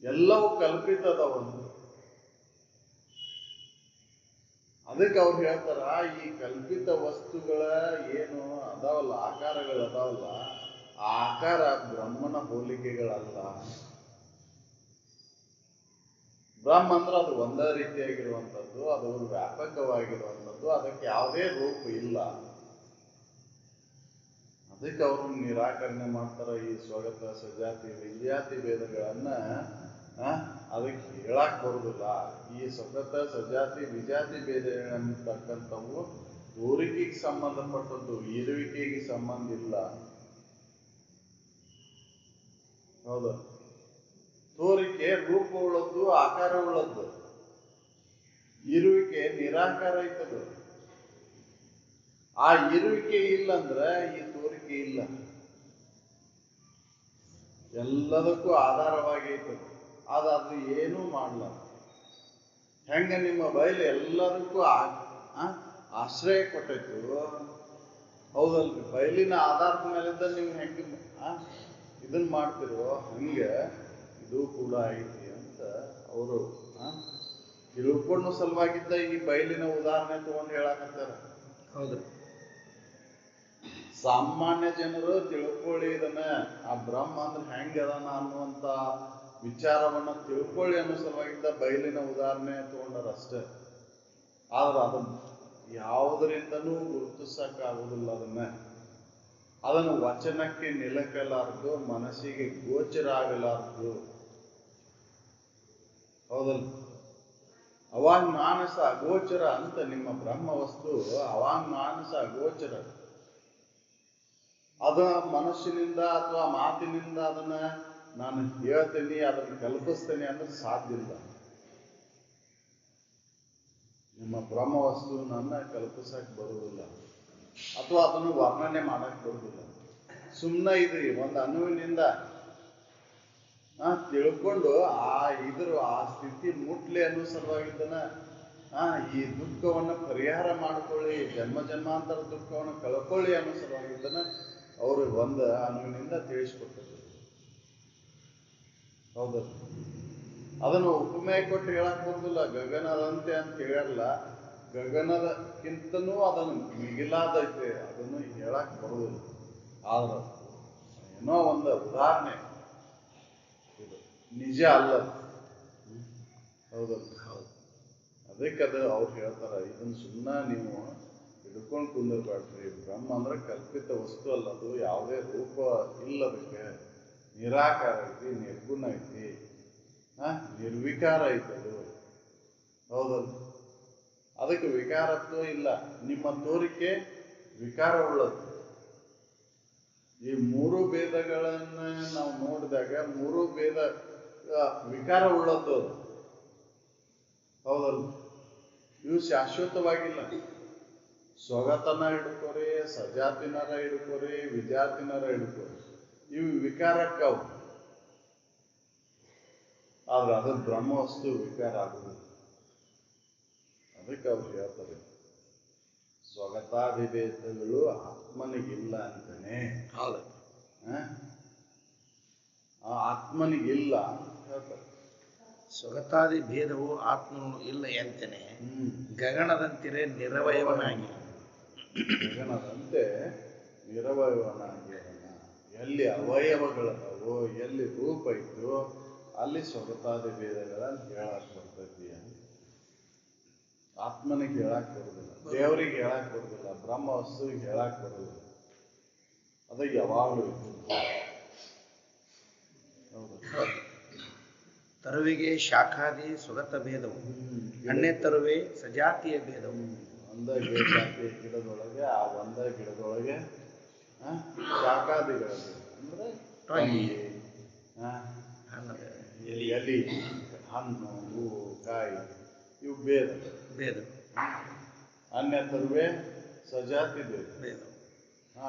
[SPEAKER 2] ಎಲ್ಲವೂ ಕಲ್ಪಿತದವನು. ಅದಕ್ಕೆ ಅವ್ರು ಹೇಳ್ತಾರ, ಈ ಕಲ್ಪಿತ ವಸ್ತುಗಳ ಏನು ಅದಾವಲ್ಲ, ಆಕಾರಗಳು ಅದಾವಲ್ಲ, ಆ ಆಕಾರ ಬ್ರಹ್ಮನ ಹೋಲಿಕೆಗಳಲ್ಲ. ಬ್ರಹ್ಮ ಅಂದ್ರೆ ಅದು ಒಂದೇ ರೀತಿಯಾಗಿರುವಂಥದ್ದು, ಅದು ವ್ಯಾಪಕವಾಗಿರುವಂಥದ್ದು, ಅದಕ್ಕೆ ಯಾವುದೇ ರೂಪ ಇಲ್ಲ. ಅದಕ್ಕೆ ಅವರು ನಿರಾಕರಣೆ ಮಾಡ್ತಾರ. ಈ ಸ್ವಗತ ಸಜಾತಿ ವಿಜಾತಿ ಭೇದಗಳನ್ನ ಅದಕ್ಕೆ ಹೇಳಕ್ ಬರುದಿಲ್ಲ. ಈ ಸ್ವಗತ ಸಜಾತಿ ವಿಜಾತಿ ಭೇದ ಅಂತಕ್ಕಂಥವು ತೋರಿಕೆಗೆ ಸಂಬಂಧಪಟ್ಟದ್ದು, ಇರುವಿಕೆಗೆ ಸಂಬಂಧ ಇಲ್ಲ. ಹೌದು, ತೋರಿಕೆ ರೂಪ ಉಳ್ಳದ್ದು, ಆಕಾರ ಉಳ್ಳದ್ದು. ಇರುವಿಕೆ ನಿರಾಕಾರ ಐತದು. ಆ ಇರುವಿಕೆ ಇಲ್ಲ ಅಂದ್ರೆ ಈ ತೋರಿಕೆ ಇಲ್ಲ. ಎಲ್ಲದಕ್ಕೂ ಆಧಾರವಾಗಿ ಐತದು. ಅದು ಏನೂ ಮಾಡಲ್ಲ. ಹೆಂಗ ನಿಮ್ಮ ಬಯಲು ಎಲ್ಲದಕ್ಕೂ ಆಶ್ರಯ ಕೊಟ್ಟೈತು, ಹೌದಲ್ರಿ? ಬಯಲಿನ ಆಧಾರದ ಮೇಲಿದ್ದ ನೀವು ಹೆಂಗ ಇದನ್ನ ಮಾಡ್ತಿರೋ ಹಂಗೆ ಇದು ಕೂಡ ಐತಿ ಅಂತ ಅವರು ತಿಳ್ಕೊಂಡು ಸಲುವಾಗಿದ್ದ ಈ ಬಯಲಿನ ಉದಾಹರಣೆ ತಗೊಂಡು ಹೇಳಕತ್ತಾರ.
[SPEAKER 1] ಹೌದು,
[SPEAKER 2] ಸಾಮಾನ್ಯ ಜನರು ತಿಳ್ಕೊಳ್ಳಿ ಇದನ್ನ, ಆ ಬ್ರಹ್ಮ ಅಂದ್ರೆ ಹೆಂಗದಾನ ಅನ್ನುವಂತ ವಿಚಾರವನ್ನ ತಿಳ್ಕೊಳ್ಳಿ ಅನ್ನೋ ಸಲುವಾಗಿದ್ದ ಬಯಲಿನ ಉದಾಹರಣೆ ತಗೊಂಡಾರಷ್ಟೇ. ಆದ್ರೆ ಅದನ್ನ ಯಾವುದರಿಂದನೂ ಗುರುತಿಸಕ್ಕಾಗುದಿಲ್ಲ. ಅದನ್ನು ವಚನಕ್ಕೆ ನಿಲಕಲಾರದು, ಮನಸ್ಸಿಗೆ ಗೋಚರ ಆಗಲಾರದು. ಹೌದಲ್ಲ? ಅವಾಂಗ್ ಮಾನಸ ಅಗೋಚರ ಅಂತ ನಿಮ್ಮ ಬ್ರಹ್ಮ ವಸ್ತು ಅವಾಂಗ್ ಮಾನಸ ಅಗೋಚರ. ಅದ ಮನಸ್ಸಿನಿಂದ ಅಥವಾ ಮಾತಿನಿಂದ ಅದನ್ನ ನಾನು ಹೇಳ್ತೇನೆ, ಅದನ್ನ ಕಲ್ಪಿಸ್ತೇನೆ ಅಂದ್ರೆ ಸಾಧ್ಯ ಇಲ್ಲ. ನಿಮ್ಮ ಬ್ರಹ್ಮ ವಸ್ತುವನ್ನ ಕಲ್ಪಿಸಕ್ ಬರುವುದಿಲ್ಲ, ಅಥವಾ ಅದನ್ನು ವರ್ಣನೆ ಮಾಡಕ್ ಬರುವುದಿಲ್ಲ. ಸುಮ್ಮನೆ ಇದ್ರಿ ಒಂದು ಅಣುವಿನಿಂದ ತಿಳ್ಕೊಂಡು ಆ ಸ್ಥಿತಿ ಮುಟ್ಲಿ ಅನ್ನೋ ಸಲುವಾಗಿದ್ದನ ಈ ದುಃಖವನ್ನ ಪರಿಹಾರ ಮಾಡ್ಕೊಳ್ಳಿ, ಜನ್ಮ ಜನ್ಮಾಂತರ ದುಃಖವನ್ನು ಕಳ್ಕೊಳ್ಳಿ ಅನ್ನೋ ಸಲುವಾಗಿದ್ದನ ಅವರು ಒಂದು ಅಣುವಿನಿಂದ ತಿಳಿಸ್ಕೊಟ್ಟಿದ್ರು. ಹೌದಲ್ಲ? ಅದನ್ನು ಉಪಮೆ ಕೊಟ್ಟು ಹೇಳಕ್ ಬರುದಿಲ್ಲ. ಗಗನದಂತೆ ಅಂತ ಹೇಳಲ್ಲ, ಗಗನದಕ್ಕಿಂತನೂ ಅದನ್ನು ಮಿಗಿಲಾದೈತೆ, ಅದನ್ನು ಹೇಳಕ್ ಬರುದಿಲ್ಲ. ಆದ್ರೆ ಏನೋ ಒಂದು ಉದಾಹರಣೆ, ಇದು ನಿಜ ಅಲ್ಲ. ಹೌದಲ್ಲ? ಅದಕ್ಕೆ ಅದು ಅವ್ರು ಹೇಳ್ತಾರ, ಇದನ್ನ ಸುಮ್ಮನೆ ನೀವು ಹಿಡ್ಕೊಂಡು ಕುಂದಿರ್ಬೇಡ್ರಿ. ಬ್ರಹ್ಮ ಅಂದ್ರೆ ಕಲ್ಪಿತ ವಸ್ತು ಅಲ್ಲ, ಅದು ಯಾವುದೇ ರೂಪ ಇಲ್ಲದಕ್ಕೆ ನಿರಾಕಾರ ಐತಿ, ನಿರ್ಗುಣ ಐತಿ, ನಿರ್ವಿಕಾರ ಐತದು. ಹೌದಲ್ಲ? ಅದಕ್ಕೆ ವಿಕಾರತ್ವ ಇಲ್ಲ. ನಿಮ್ಮ ತೋರಿಕೆ ವಿಕಾರ ಉಳ್ಳದ್ದು. ಈ ಮೂರು ಭೇದಗಳನ್ನ ನಾವು ನೋಡಿದಾಗ ಮೂರು ಭೇದ ವಿಕಾರ ಉಳ್ಳದ್ದು. ಹೌದಲ್ಲ? ಇವು ಶಾಶ್ವತವಾಗಿಲ್ಲ. ಸ್ವಗತನ ಹಿಡ್ಕೋರಿ, ಸಜಾತಿನರ ಹಿಡ್ಕೋರಿ, ವಿಜಾತಿನರ ಹಿಡ್ಕೋರಿ, ಇವು ವಿಕಾರಕ್ಕವು. ಆದ್ರೆ ಅದು ಬ್ರಹ್ಮ ವಸ್ತು ವಿಕಾರ ಆಗುದಿಲ್ಲ. ಅದಕ್ಕೆ ಅವ್ರು ಹೇಳ್ತಾರೆ, ಸ್ವಗತಾಧಿಭೇದಗಳು ಆತ್ಮನಿಗಿಲ್ಲ ಅಂತಾನೆ. ಆತ್ಮನಿಗಿಲ್ಲ ಅಂತ ಹೇಳ್ತಾರೆ.
[SPEAKER 1] ಸ್ವಗತಾದಿ ಭೇದವು ಆತ್ಮನು ಇಲ್ಲ ಎಂತನೆ, ಗಗನದಂತಿರೆ ನಿರವಯವನಾಗಿ.
[SPEAKER 2] ಗಗನದಂತೆ ನಿರವಯವನಾಗಿ ಎಲ್ಲಿ ಅವಯವಗಳದಾವೋ, ಎಲ್ಲಿ ರೂಪ ಇತ್ತು, ಅಲ್ಲಿ ಸ್ವಗತಾದಿ ಭೇದಗಳನ್ನ ಹೇಳಕ್ ಬರ್ತೈತಿ. ಆತ್ಮನಿಗೆ ಹೇಳಕ್ ಬರುದಿಲ್ಲ, ದೇವರಿಗೆ ಹೇಳಕ್ ಬರುದಿಲ್ಲ, ಬ್ರಹ್ಮ ವಸ್ತುವಿಗೆ ಹೇಳಕ್ ಬರುದಿಲ್ಲ. ಅದು ಯಾವಾಗಲೂ ಇತ್ತು.
[SPEAKER 1] ತರುವಿಗೆ ಶಾಖಾದಿ ಸ್ವಗತ ಭೇದವು, ಅನ್ಯ ತರುವೆ ಸಜಾತಿಯ ಭೇದವು.
[SPEAKER 2] ಒಂದ ಜಾತಿಯ ಗಿಡದೊಳಗೆ, ಆ ಒಂದ ಗಿಡದೊಳಗೆ ಶಾಖಾದಿಗಳಲ್ಲಿ ಅಂದ್ರೆ
[SPEAKER 1] ರಾಗಿ,
[SPEAKER 2] ಹಣ್ಣು, ಎಲಿ, ಹಣ್ಣು, ಹೂವು, ಕಾಯಿ ಇವು ಬೇದ.
[SPEAKER 1] ಭೇದ.
[SPEAKER 2] ಅನ್ಯತರುವೆ ಸಜಾತಿ ಬೇದ.
[SPEAKER 1] ಭೇದ.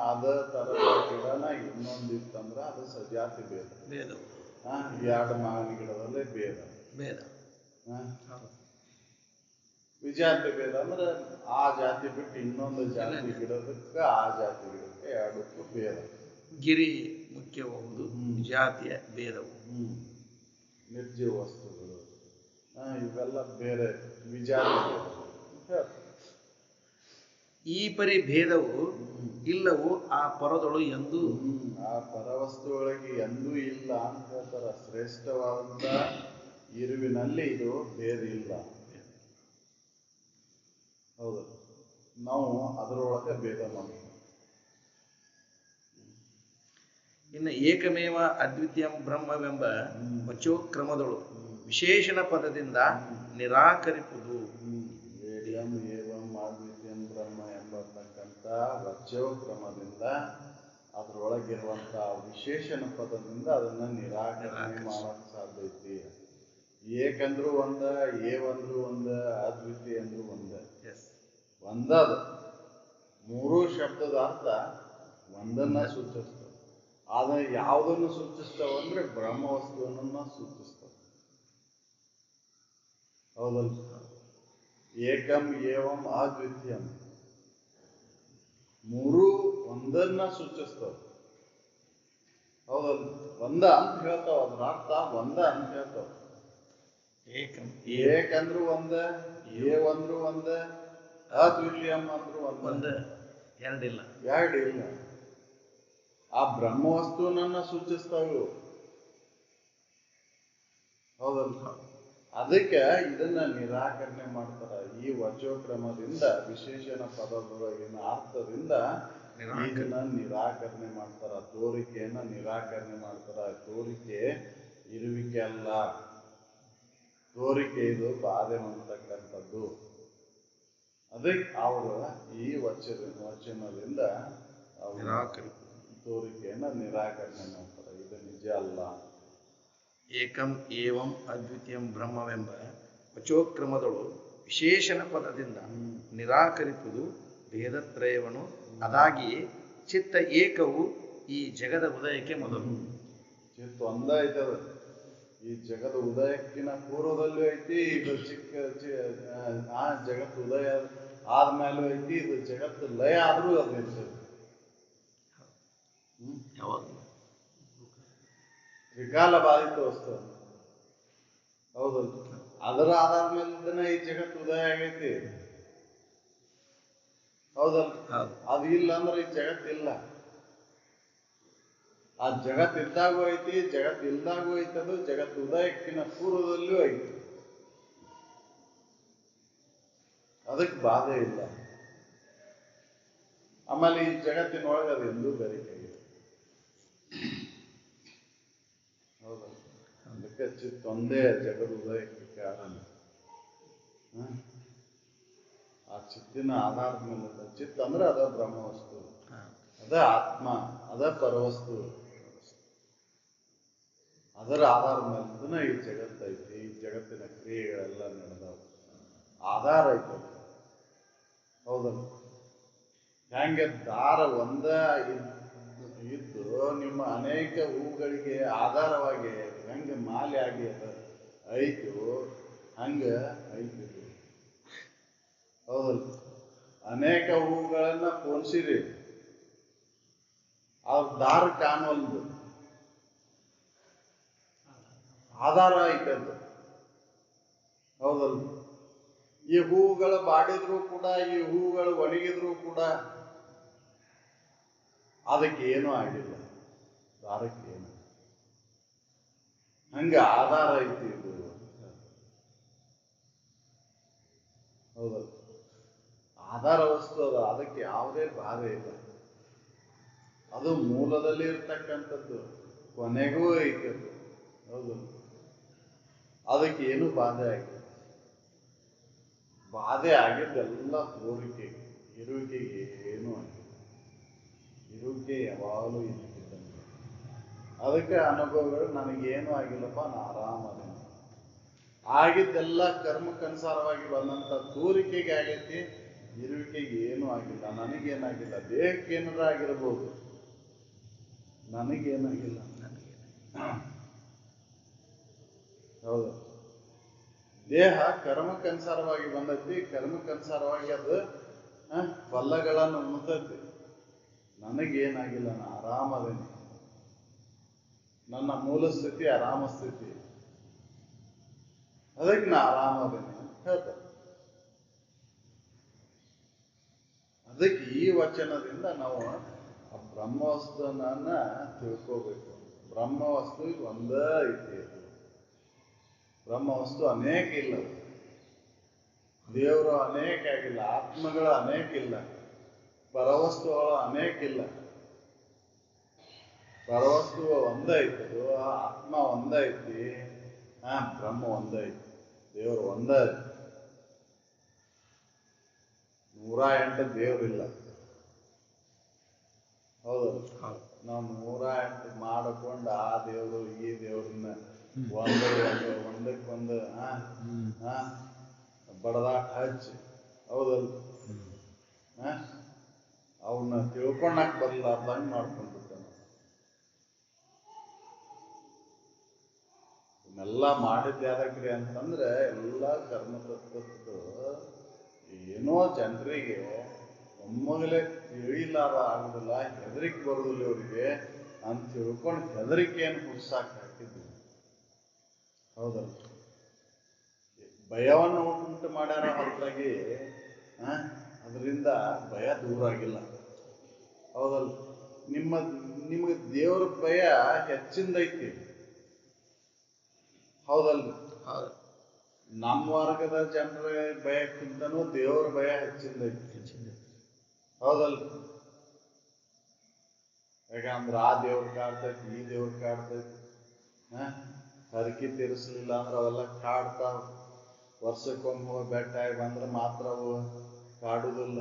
[SPEAKER 2] ಅದ ತರದ ಗಿಡನ ಇನ್ನೊಂದಿತ್ತಂದ್ರೆ ಅದು ಸಜಾತಿ ಬೇದ.
[SPEAKER 1] ಭೇದ.
[SPEAKER 2] ಎರಡು ಮಾವಿನ ಗಿಡದಲ್ಲೇ ಬೇದ.
[SPEAKER 1] ಭೇದ.
[SPEAKER 2] ವಿಜಾತಿ ಭೇದ ಅಂದ್ರೆ ಆ ಜಾತಿ ಬಿಟ್ಟು ಇನ್ನೊಂದು ಜಾತಿ ಗಿಡದಕ್ಕೆ ಆ ಜಾತಿ ಗಿಡಕ್ಕೆ ಎರಡಕ್ಕೂ ಭೇದ.
[SPEAKER 1] ಗಿರಿ ಮುಖ್ಯವಾಗುವುದು, ಜಾತಿಯ ಭೇದವು.
[SPEAKER 2] ನಿರ್ಜೀವ ವಸ್ತುಗಳು ಇವೆಲ್ಲ ಬೇರೆ ವಿಜಾತಿ ಭೇದ.
[SPEAKER 1] ಈ ಪರಿ ಭೇದವು ಇಲ್ಲವು ಆ ಪರದೊಳು ಎಂದು.
[SPEAKER 2] ಆ ಪರವಸ್ತುಗಳಿಗೆ ಎಂದೂ ಇಲ್ಲ ಅಂತ ಹೇಳ್ತಾರ. ಶ್ರೇಷ್ಠವಾದಂತ ಇರುವಿನಲ್ಲಿ ಇದು ಭೇದ ಇಲ್ಲ. ಹೌದು, ನಾವು ಅದರೊಳಗೆ ಭೇದ ಮಾಡ್ತೀವಿ.
[SPEAKER 1] ಇನ್ನು ಏಕಮೇವ ಅದ್ವಿತೀಯಂ ಬ್ರಹ್ಮವೆಂಬ ವಚೋಕ್ರಮದಳು ವಿಶೇಷಣ ಪದದಿಂದ ನಿರಾಕರಿಸುವುದು.
[SPEAKER 2] ಏಕಂ ಏವಂ ಅದ್ವಿತೀಯಂ ಬ್ರಹ್ಮ ಎಂಬತಕ್ಕಂಥ ವಚೋಕ್ರಮದಿಂದ ಅದರೊಳಗಿರುವಂತಹ ವಿಶೇಷಣ ಪದದಿಂದ ಅದನ್ನ ನಿರಾಕರಣೆ ಮಾಡಕ್ ಸಾಧ್ಯ ಐತಿ. ಏಕಂದ್ರು ಒಂದ, ಏವಂದ್ರು ಒಂದ, ಅದ್ವಿತೀಯ ಅಂದ್ರು ಒಂದ. ಒಂದದ ಮೂರೂ ಶಬ್ದದ ಅರ್ಥ ಒಂದನ್ನ ಸೂಚಿಸ್ತವೆ. ಆದ್ರೆ ಯಾವುದನ್ನು ಸೂಚಿಸ್ತಾವಂದ್ರೆ ಬ್ರಹ್ಮ ವಸ್ತುವನ್ನ ಸೂಚಿಸ್ತವೆ. ಹೌದಲ್? ಏಕಂ ಏವಂ ಅದ್ವಿತೀಯಂ ಮೂರೂ ಒಂದನ್ನ ಸೂಚಿಸ್ತವೆ. ಹೌದಲ್? ಒಂದ ಅಂತ ಹೇಳ್ತಾವ. ಅದ್ರ ಅರ್ಥ ಒಂದ ಅಂತ ಹೇಳ್ತಾವ. ಏಕಂದ್ರು ಒಂದ, ಏವಂದ್ರು ಒಂದ, ಅದ್ವಿತೀಯಂ ಅಂದ್ರು ಒಂದ.
[SPEAKER 1] ಎರಡಿಲ್ಲ.
[SPEAKER 2] ಎರಡಿಲ್ಲ. ಆ ಬ್ರಹ್ಮ ವಸ್ತುವನ್ನ ಸೂಚಿಸ್ತಾವು. ಹೌದಲ್ಲ? ಅದಕ್ಕೆ ಇದನ್ನ ನಿರಾಕರಣೆ ಮಾಡ್ತಾರ. ಈ ವಚೋಕ್ರಮದಿಂದ ವಿಶೇಷಣ ಪದದೊಳಗಿನ ಅರ್ಥದಿಂದ ಇದನ್ನ ನಿರಾಕರಣೆ ಮಾಡ್ತಾರ. ತೋರಿಕೆಯನ್ನ ನಿರಾಕರಣೆ ಮಾಡ್ತಾರ. ತೋರಿಕೆ ಇರುವಿಕೆ ಅಲ್ಲ. ತೋರಿಕೆ ಇದು ಬಾಧೆ ಅಂತಕ್ಕಂಥದ್ದು. ಅದಕ್ಕೆ ಅವರು ಈ ವಚನದಿಂದ ತೋರಿಕೆಯನ್ನ ನಿರಾಕರಣೆ ಮಾಡ್ತಾರೆ. ಇದು ನಿಜ ಅಲ್ಲ.
[SPEAKER 1] ಏಕಂ ಏವಂ ಅದ್ವಿತೀಯಂ ಬ್ರಹ್ಮವೆಂಬ ವಚೋಕ್ರಮದಳು ವಿಶೇಷಣ ಪದದಿಂದ ನಿರಾಕರಿಸುವುದು ಭೇದತ್ರಯವನ್ನು. ಅದಾಗಿ ಚಿತ್ತ ಏಕವು ಈ ಜಗದ ಉದಯಕ್ಕೆ ಮೊದಲು.
[SPEAKER 2] ಚಿತ್ತ ಒಂದ ಐತದ. ಈ ಜಗದ ಉದಯಕ್ಕಿನ ಪೂರ್ವದಲ್ಲೂ ಐತಿ. ಇದು ಆ ಜಗತ್ತು ಉದಯ ಆದ್ಮೇಲೂ ಐತಿ. ಇದು ಜಗತ್ತು ಲಯ ಆದ್ರೂ ಅದು ಇರ್ತದೆ.
[SPEAKER 1] ಯಾವಾಗ
[SPEAKER 2] ತ್ರಿಕಾಲ ಬಾಧಿತ ವಸ್ತು. ಹೌದಲ್ಲ? ಅದರ ಆಧಾರ ಮೇಲಿಂದನೇ ಈ ಜಗತ್ತು ಉದಯ ಆಗೈತಿ. ಹೌದಲ್ಲ? ಅದು ಇಲ್ಲ ಅಂದ್ರೆ ಈ ಜಗತ್ತಿಲ್ಲ. ಆ ಜಗತ್ತಿದ್ದಾಗೂ ಐತಿ, ಜಗತ್ ಇಲ್ದಾಗೂ ಐತದು. ಜಗತ್ತು ಉದಯಕ್ಕಿನ ಪೂರ್ವದಲ್ಲೂ ಐತಿ. ಅದಕ್ಕೆ ಬಾಧೆ ಇಲ್ಲ. ಆಮೇಲೆ ಈ ಜಗತ್ತಿನೊಳಗೆ ಅದು ಎಂದೂ ಬೆರಿಕೆ ಆಗಿದೆ. ಹೌದಲ್ಲ? ಅದಕ್ಕೆ ಚಿತ್ತ ಒಂದೇ ಜಗದ ಉದಯಕ್ಕೆ ಕಾರಣ. ಆ ಚಿತ್ತಿನ ಆಧಾರದ ಮೇಲೆ ಚಿತ್ತ ಅಂದ್ರೆ ಅದ ಬ್ರಹ್ಮವಸ್ತು, ಅದ ಆತ್ಮ, ಅದ ಪರವಸ್ತು. ಅದರ ಆಧಾರದ ಮೇಲೆ ಈ ಜಗತ್ತೈತಿ. ಈ ಜಗತ್ತಿನ ಕ್ರಿಯೆಗಳೆಲ್ಲ ನಡೆದಾವ. ಆಧಾರ ಐತೆ. ಹೌದಲ್ಲ? ಹೆಂಗೆ ದಾರ ಒಂದ ಇದ್ದು ನಿಮ್ಮ ಅನೇಕ ಹೂಗಳಿಗೆ ಆಧಾರವಾಗಿ ಹೆಂಗೆ ಮಾಲೆ ಆಗಿ ಐತು ಹಂಗ ಐತಿ. ಹೌದಲ್ಲ? ಅನೇಕ ಹೂಗಳನ್ನ ಪೋಣಿಸಿರಿ, ಅವ್ರ ದಾರ ಕಾಣವಲ್ದು. ಆಧಾರ ಐತದ್ದು. ಹೌದಲ್ಲ? ಈ ಹೂವುಗಳು ಬಾಡಿದ್ರು ಕೂಡ, ಈ ಹೂವುಗಳು ಒಣಗಿದ್ರು ಕೂಡ ಅದಕ್ಕೆ ಏನೂ ಆಗಿಲ್ಲ. ದಾರಕ್ಕೆ ಏನು ಹಂಗ ಆಧಾರ ಐತಿ ಇದು. ಹೌದಲ್ಲ? ಆಧಾರ ವಸ್ತು ಅದ. ಅದಕ್ಕೆ ಯಾವುದೇ ಬಾಧೆ ಇಲ್ಲ. ಅದು ಮೂಲದಲ್ಲಿ ಇರ್ತಕ್ಕಂಥದ್ದು, ಕೊನೆಗೂ ಐತೆ. ಹೌದಲ್ಲ? ಅದಕ್ಕೆ ಏನು ಬಾಧೆ ಆಗಿಲ್ಲ. ಬಾಧೆ ಆಗಿದ್ದೆಲ್ಲ ತೋರಿಕೆಗೆ, ಇರುವಿಕೆಗೆ ಏನೂ ಆಗಿಲ್ಲ. ಇರುವಿಕೆ ಯಾವಾಗಲೂ ಇರುತ್ತಿದ್ದಂಗೆ. ಅದಕ್ಕೆ ಅನುಭವಗಳು ನನಗೇನು ಆಗಿಲ್ಲಪ್ಪ, ನಾ ಆರಾಮದೇನೆ. ಆಗಿದ್ದೆಲ್ಲ ಕರ್ಮಕ್ಕನುಸಾರವಾಗಿ ಬಂದಂಥ ತೋರಿಕೆಗೆ ಆಗೈತಿ, ಇರುವಿಕೆಗೆ ಏನೂ ಆಗಿಲ್ಲ. ನನಗೇನಾಗಿಲ್ಲ. ದೇಹಕ್ಕೆ ಏನಾರ ಆಗಿರ್ಬೋದು, ನನಗೇನಾಗಿಲ್ಲ. ಹೌದು, ದೇಹ ಕರ್ಮಕ್ಕನುಸಾರವಾಗಿ ಬಂದೈತಿ, ಕರ್ಮಕ್ಕನುಸಾರವಾಗಿ ಅದು ಫಲಗಳನ್ನು ಉಣ್ತೈತಿ. ನನಗೇನಾಗಿಲ್ಲ, ನಾ ಆರಾಮದೇನೆ. ನನ್ನ ಮೂಲ ಸ್ಥಿತಿ ಆರಾಮ ಸ್ಥಿತಿ, ಅದಕ್ಕೆ ನಾ ಆರಾಮದೇನೆ ಅಂತ ಹೇಳ್ತಾರೆ. ಅದಕ್ಕೆ ಈ ವಚನದಿಂದ ನಾವು ಆ ಬ್ರಹ್ಮವಸ್ತುವನ್ನ ತಿಳ್ಕೋಬೇಕು. ಬ್ರಹ್ಮವಸ್ತು ಒಂದೇ ಐತಿ. ಬ್ರಹ್ಮವಸ್ತು ಅನೇಕ ಇಲ್ಲ. ದೇವರು ಅನೇಕ ಆಗಿಲ್ಲ, ಆತ್ಮಗಳು ಅನೇಕ ಇಲ್ಲ, ಪರವಸ್ತುಗಳು ಅನೇಕ ಇಲ್ಲ. ಪರವಸ್ತು ಒಂದೇ ಐತದು, ಆತ್ಮ ಒಂದೇ ಐತಿ, ಬ್ರಹ್ಮ ಒಂದೇ ಐತಿ, ದೇವರು ಒಂದೇ ಐತಿ. 108 ದೇವ್ರಿಲ್ಲ. ಹೌದು, ನಾವು 108 ಮಾಡಿಕೊಂಡು ಆ ದೇವರು ಈ ದೇವ್ರನ್ನ ಒಂದಕ್ಕೊಂದು ಬಡದಾಟ ಹಚ್ಚಿ, ಹೌದಲ್ಲ, ಅವನ್ನ ತಿಳ್ಕೊಂಡಾಕ ಬರ್ಲಾರ್ದಂಗೆ ಮಾಡ್ಕೊಂಡ್ಬಿಟ್ಟೆ. ಇವನ್ನೆಲ್ಲ ಮಾಡಿದ್ದೆ ಯಾದಕ್ರಿ ಅಂತಂದ್ರೆ, ಎಲ್ಲ ಕರ್ಮತತ್ವದ್ದು ಏನೋ ಜನರಿಗೆ ಒಮ್ಮಗಲೇ ತಿಳಿಲಾರ ಆಗುದಿಲ್ಲ, ಹೆದರಿಕೆ ಬರುದಿಲ್ಲ ಇವರಿಗೆ ಅಂತ ತಿಳ್ಕೊಂಡು ಹೆದರಿಕೆಯನ್ನು ಹುಡ್ಸಾಕ್ ಹಾಕಿದ್ವಿ. ಹೌದಲ್ಲ, ಭಯವನ್ನು ಉಂಟು ಮಾಡ್ಯಾರ ಹೊರತಾಗಿ ಅದರಿಂದ ಭಯ ದೂರ ಆಗಿಲ್ಲ. ಹೌದಲ್ಲ, ನಿಮ್ಗೆ ದೇವ್ರ ಭಯ ಹೆಚ್ಚಿಂದೈತಿ. ಹೌದಲ್ಲ, ನಮ್ಮ ವರ್ಗದ ಜನರ ಭಯಕ್ಕಿಂತನೂ ದೇವ್ರ ಭಯ ಹೆಚ್ಚಿಂದೈತಿ. ಹೌದಲ್ಲ, ಯಾಕಂದ್ರೆ ಆ ದೇವ್ರ ಕಾಡ್ತೈತಿ, ಈ ದೇವ್ರ ಕಾಡ್ತೈತಿ. ಹರಕೆ ತೀರಿಸ್ಲಿಲ್ಲ ಅಂದ್ರೆ ಅವೆಲ್ಲ ಕಾಡ್ತಾವ. ವರ್ಷಕ್ಕೊಮ್ಮೆ ಹೋಗಿ ಬೆಟ್ಟ ಆಗಿ ಬಂದ್ರೆ ಮಾತ್ರ ಅವು ಕಾಡುವುದಿಲ್ಲ.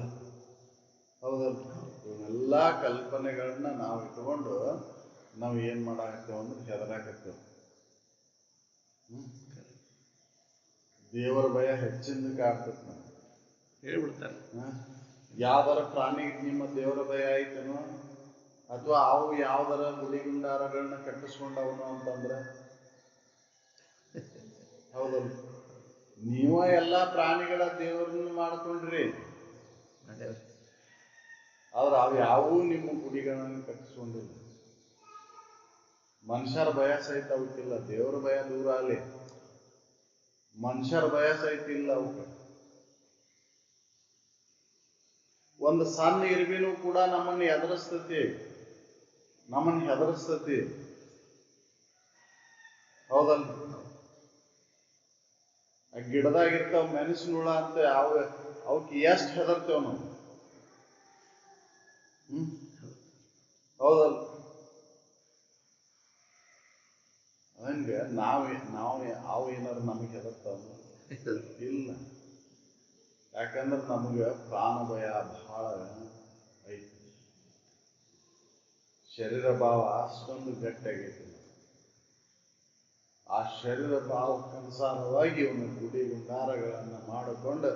[SPEAKER 2] ಹೌದಲ್ಲ, ಇವನ್ನೆಲ್ಲ ಕಲ್ಪನೆಗಳನ್ನ ನಾವು ಇಟ್ಕೊಂಡು ನಾವು ಏನ್ ಮಾಡಾಕತ್ತೇವ ಅಂದ್ರೆ ಹೆದರಾಕತ್ತೇವ. ದೇವರ ಭಯ ಹೆಚ್ಚಿಂದ ಕಾಡ್ತೈತಿ. ನಾವು
[SPEAKER 1] ಹೇಳ್ಬಿಡ್ತಾರೆ,
[SPEAKER 2] ಯಾವ್ದಾರ ಪ್ರಾಣಿಗೆ ನಿಮ್ಮ ದೇವರ ಭಯ ಆಯ್ತೇನೋ, ಅಥವಾ ಅವು ಯಾವ್ದಾರ ಗುಡಿ ಗುಂಡಾರಗಳನ್ನ ಕಟ್ಟಿಸ್ಕೊಂಡವನು ಅಂತಂದ್ರೆ, ಹೌದಲ್ಲ, ನೀವ ಎಲ್ಲಾ ಪ್ರಾಣಿಗಳ ದೇವರನ್ನ ಮಾಡ್ಕೊಂಡ್ರಿ, ಆದ್ರೆ ಅವು ಯಾವೂ ನಿಮ್ಮ ಗುಡಿಗಳನ್ನ ಕಟ್ಟಿಸ್ಕೊಂಡಿಲ್ಲ. ಮನುಷ್ಯರ ಭಯ ಸಹಿತ ಅವಕ್ಕಿಲ್ಲ. ದೇವರ ಭಯ ದೂರ ಆಗಲಿ, ಮನುಷ್ಯರ ಭಯ ಸಹಿತ ಇಲ್ಲ ಅವಕ್ಕೆ. ಒಂದು ಸಣ್ಣ ಇರುವಿನೂ ಕೂಡ ನಮ್ಮನ್ನು ಹೆದರಿಸ್ತತಿ. ಹೌದಲ್ಲ, ಆ ಗಿಡದಾಗಿರ್ತಾವ ಮೆಣಸಿನುಳ ಅಂತ ಅವಕ್ಕೆ ಎಷ್ಟು ಹೆದರ್ತೇವ ನಾವು. ಹೌದಲ್ಲ, ಹಂಗ ನಾವು ಅವು ಏನಾದ್ರು ನಮಗೆ ಹೆದರ್ತಾವ? ಇಲ್ಲ. ಯಾಕಂದ್ರೆ ನಮಗೆ ಪ್ರಾಣ ಭಯ ಬಹಳ ಐತಿ. ಶರೀರ ಭಾವ ಅಷ್ಟೊಂದು ಗಟ್ಟಿಯಾಗೈತಿ. ಆ ಶರೀರ ಭಾವಕ್ಕನುಸಾರವಾಗಿ ಇವನು ಗುಡಿ ಗುಂಡಾರಗಳನ್ನ ಮಾಡಿಕೊಂಡು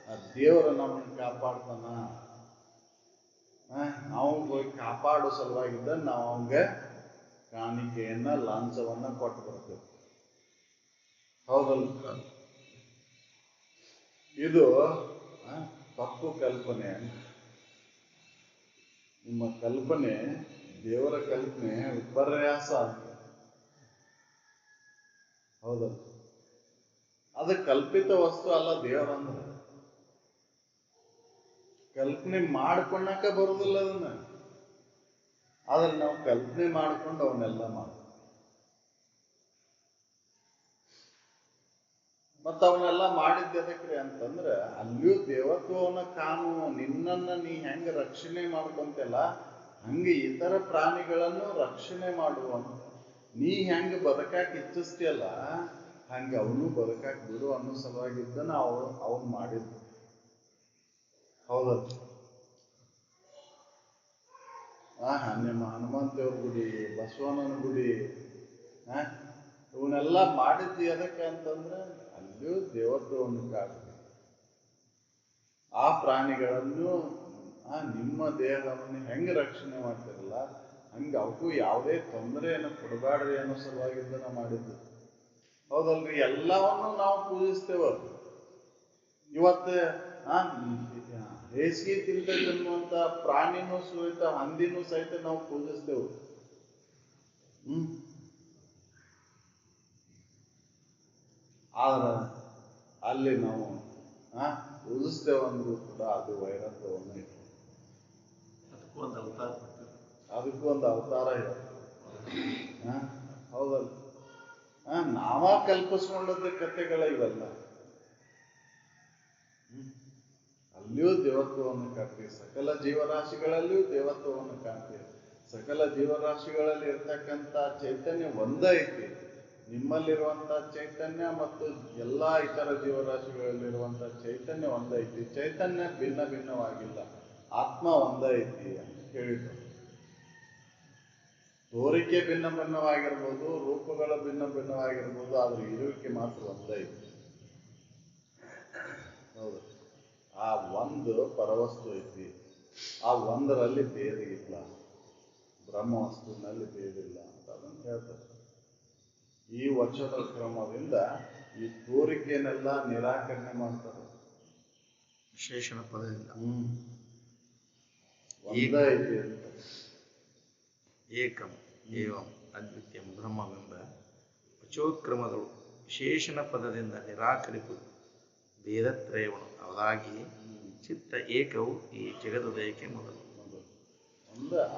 [SPEAKER 2] ಆ ದೇವರ ನಮ್ಮನ್ನು ಕಾಪಾಡ್ತಾನ. ಅವನ್ ಹೋಗಿ ಕಾಪಾಡೋ ಸಲುವಾಗಿದ್ದ ನಾವು ಅವಂಗೆ ಕಾಣಿಕೆಯನ್ನ, ಲಾಂಛವನ್ನ ಕೊಟ್ಟು ಬರ್ತೇವೆ. ಹೌದಲ್ಲ, ಇದು ತಪ್ಪು ಕಲ್ಪನೆ. ನಿಮ್ಮ ಕಲ್ಪನೆ, ದೇವರ ಕಲ್ಪನೆ ವಿಪರ್ಯಾಸ ಅಂತ. ಹೌದಲ್ಲ, ಅದು ಕಲ್ಪಿತ ವಸ್ತು ಅಲ್ಲ. ದೇವರಂದ್ರೆ ಕಲ್ಪನೆ ಮಾಡ್ಕೊಂಡಾಕ ಬರುದಿಲ್ಲ ಅದನ್ನ. ಆದ್ರೆ ನಾವು ಕಲ್ಪನೆ ಮಾಡ್ಕೊಂಡು ಅವನ್ನೆಲ್ಲ ಮತ್ತ ಅವನ್ನೆಲ್ಲ ಮಾಡಿದ್ದೆದಕ್ರಿ ಅಂತಂದ್ರೆ, ಅಲ್ಲಿಯೂ ದೇವತ್ವವನ್ನ ಕಾಣುವ. ನಿನ್ನನ್ನ ನೀ ಹೆಂಗ ರಕ್ಷಣೆ ಮಾಡ್ಕೊಂತೆಲ್ಲ ಹಂಗೆ ಇತರ ಪ್ರಾಣಿಗಳನ್ನು ರಕ್ಷಣೆ ಮಾಡುವಂತ. ನೀ ಹೆಂಗ ಬದುಕಾಕ್ ಇಚ್ಛಿಸ್ತಿಯಲ್ಲ ಹಂಗೆ ಅವನು ಬದುಕಾಕ್ ಬಿಡು ಅನ್ನೋ ಸಲುವಾಗಿದ್ದನ ಅವನು ಮಾಡಿದ್ದು. ಹೌದಲ್ಲ, ನಿಮ್ಮ ಹನುಮಂತೇವ್ರ ಗುಡಿ, ಬಸವಣ್ಣನ ಗುಡಿ, ಇವನ್ನೆಲ್ಲ ಮಾಡಿದ್ದು ಎದಕ್ಕೆ ಅಂತಂದ್ರೆ ಅಲ್ಲಿಯೂ ದೇವತ್ವವನ್ನು ಕಾಡ್ತೀವಿ. ಆ ಪ್ರಾಣಿಗಳನ್ನು ನಿಮ್ಮ ದೇಹವನ್ನು ಹೆಂಗೆ ರಕ್ಷಣೆ ಮಾಡ್ತಿರಲ್ಲ ಹಂಗೆ ಅವಕ್ಕೂ ಯಾವುದೇ ತೊಂದರೆಯನ್ನು ಕೊಡಬಾರ್ದು ಅನ್ನೋ ಸಲುವಾಗಿದ್ದನ್ನ ಮಾಡಿದ್ದು. ಹೌದಲ್ರಿ? ಎಲ್ಲವನ್ನು ನಾವು ಪೂಜಿಸ್ತೇವ. ಇವತ್ತು ಹೇಸಿಗೆ ತಿಂತನ್ನುವಂತ ಪ್ರಾಣಿನೂ ಸಹಿತ, ಹಂದಿನೂ ಸಹಿತ ನಾವು ಪೂಜಿಸ್ತೇವೆ. ಆದ್ರೆ ಅಲ್ಲಿ ನಾವು ಪೂಜಿಸ್ತೇವಂದ್ರೂ ಕೂಡ ಅದು ವೈರತ್ವವನ್ನು ಇತ್ತು. ಅದಕ್ಕೂ ಒಂದು ಅವತಾರ ಇರುತ್ತೆ. ಹೌದಲ್ಲ? ನಾವ ಕಲ್ಪಿಸ್ಕೊಂಡದ ಕಥೆಗಳ ಇವೆಲ್ಲ. ಅಲ್ಲಿಯೂ ದೇವತ್ವವನ್ನು ಕಾಣ್ತೀವಿ. ಸಕಲ ಜೀವರಾಶಿಗಳಲ್ಲಿಯೂ ದೇವತ್ವವನ್ನು ಕಾಣ್ತೀವಿ. ಸಕಲ ಜೀವರಾಶಿಗಳಲ್ಲಿ ಇರ್ತಕ್ಕಂಥ ಚೈತನ್ಯ ಒಂದೇ ಐತಿ. ನಿಮ್ಮಲ್ಲಿರುವಂಥ ಚೈತನ್ಯ ಮತ್ತು ಎಲ್ಲ ಇತರ ಜೀವರಾಶಿಗಳಲ್ಲಿರುವಂಥ ಚೈತನ್ಯ ಒಂದೇ ಐತಿ. ಚೈತನ್ಯ ಭಿನ್ನ ಭಿನ್ನವಾಗಿಲ್ಲ. ಆತ್ಮ ಒಂದೇ ಐತಿ ಅಂತ ಹೇಳಿದ್ರು. ತೋರಿಕೆ ಭಿನ್ನ ಭಿನ್ನವಾಗಿರ್ಬೋದು, ರೂಪಗಳ ಭಿನ್ನ ಭಿನ್ನವಾಗಿರ್ಬೋದು, ಆದ್ರೆ ಇರುವಿಕೆ ಮಾತ್ರ ಒಂದೇ ಐತಿ. ಹೌದು. ಆ ಒಂದು ಪರವಸ್ತು ಐತಿ. ಆ ಒಂದರಲ್ಲಿ ಭೇದ ಇಲ್ಲ. ಬ್ರಹ್ಮವಸ್ತುವಿನಲ್ಲಿ ಭೇದ ಇಲ್ಲ ಅಂತ ಅದನ್ನು ಹೇಳ್ತಾರೆ. ಈ ವಚನ ಕ್ರಮದಿಂದ ಈ ತೋರಿಕೆಯನ್ನೆಲ್ಲ ನಿರಾಕರಣೆ ಮಾಡ್ತಾರೆ.
[SPEAKER 1] ವಿಶೇಷಣ ಪದದಿಂದ
[SPEAKER 2] ಒಂದೇ ಐತಿ ಅಂತ.
[SPEAKER 1] ಏಕಂ ಏವಂ ಅದ್ವಿತೀಯಂ ಬ್ರಹ್ಮವೆಂಬ ವಚೋಕ್ರಮಗಳು ವಿಶೇಷಣ ಪದದಿಂದ ನಿರಾಕರಿಸುವುದು ಭೇದತ್ರಯವನ್ನು. ಅದಾಗಿ ಚಿತ್ತ ಏಕವು ಈ ಜಗದುದಯಕ್ಕೆ ಮೊದಲು.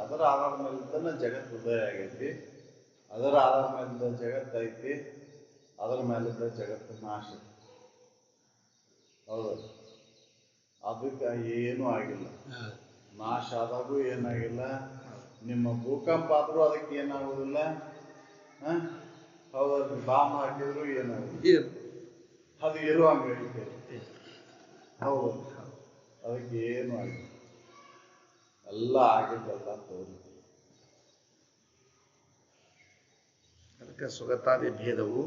[SPEAKER 2] ಅದರ ಆಧಾರ ಮೇಲಿಂದ ಜಗತ್ ಉದಯ ಆಗೈತಿ. ಅದರ ಆಧಾರ ಮೇಲಿಂದ ಜಗತ್ ಐತಿ. ಅದರ ಮೇಲಿಂದ ಜಗತ್ತು ನಾಶ. ಹೌದು. ಅದಕ್ಕೆ ಏನೂ ಆಗಿಲ್ಲ. ನಾಶ ಆದಾಗೂ ಏನಾಗಿಲ್ಲ. ನಿಮ್ಮ ಭೂಕಂಪ ಆದ್ರೂ ಅದಕ್ಕೆ ಏನಾಗುದಿಲ್ಲ. ಹೌದು. ಬಾಂಬ್ ಹಾಕಿದ್ರು ಏನಾಗುದಿಲ್ಲ. ಅದು ಇರುವಂಗೈತೆ. ಹೌದು. ಅದಕ್ಕೆ ಏನು ಆಗಿಲ್ಲ. ಎಲ್ಲ ಆಗಿದ್ದೆಲ್ಲ ತೋರಿ.
[SPEAKER 1] ಅದಕ್ಕೆ ಸುಗತಾದಿ ಭೇದವು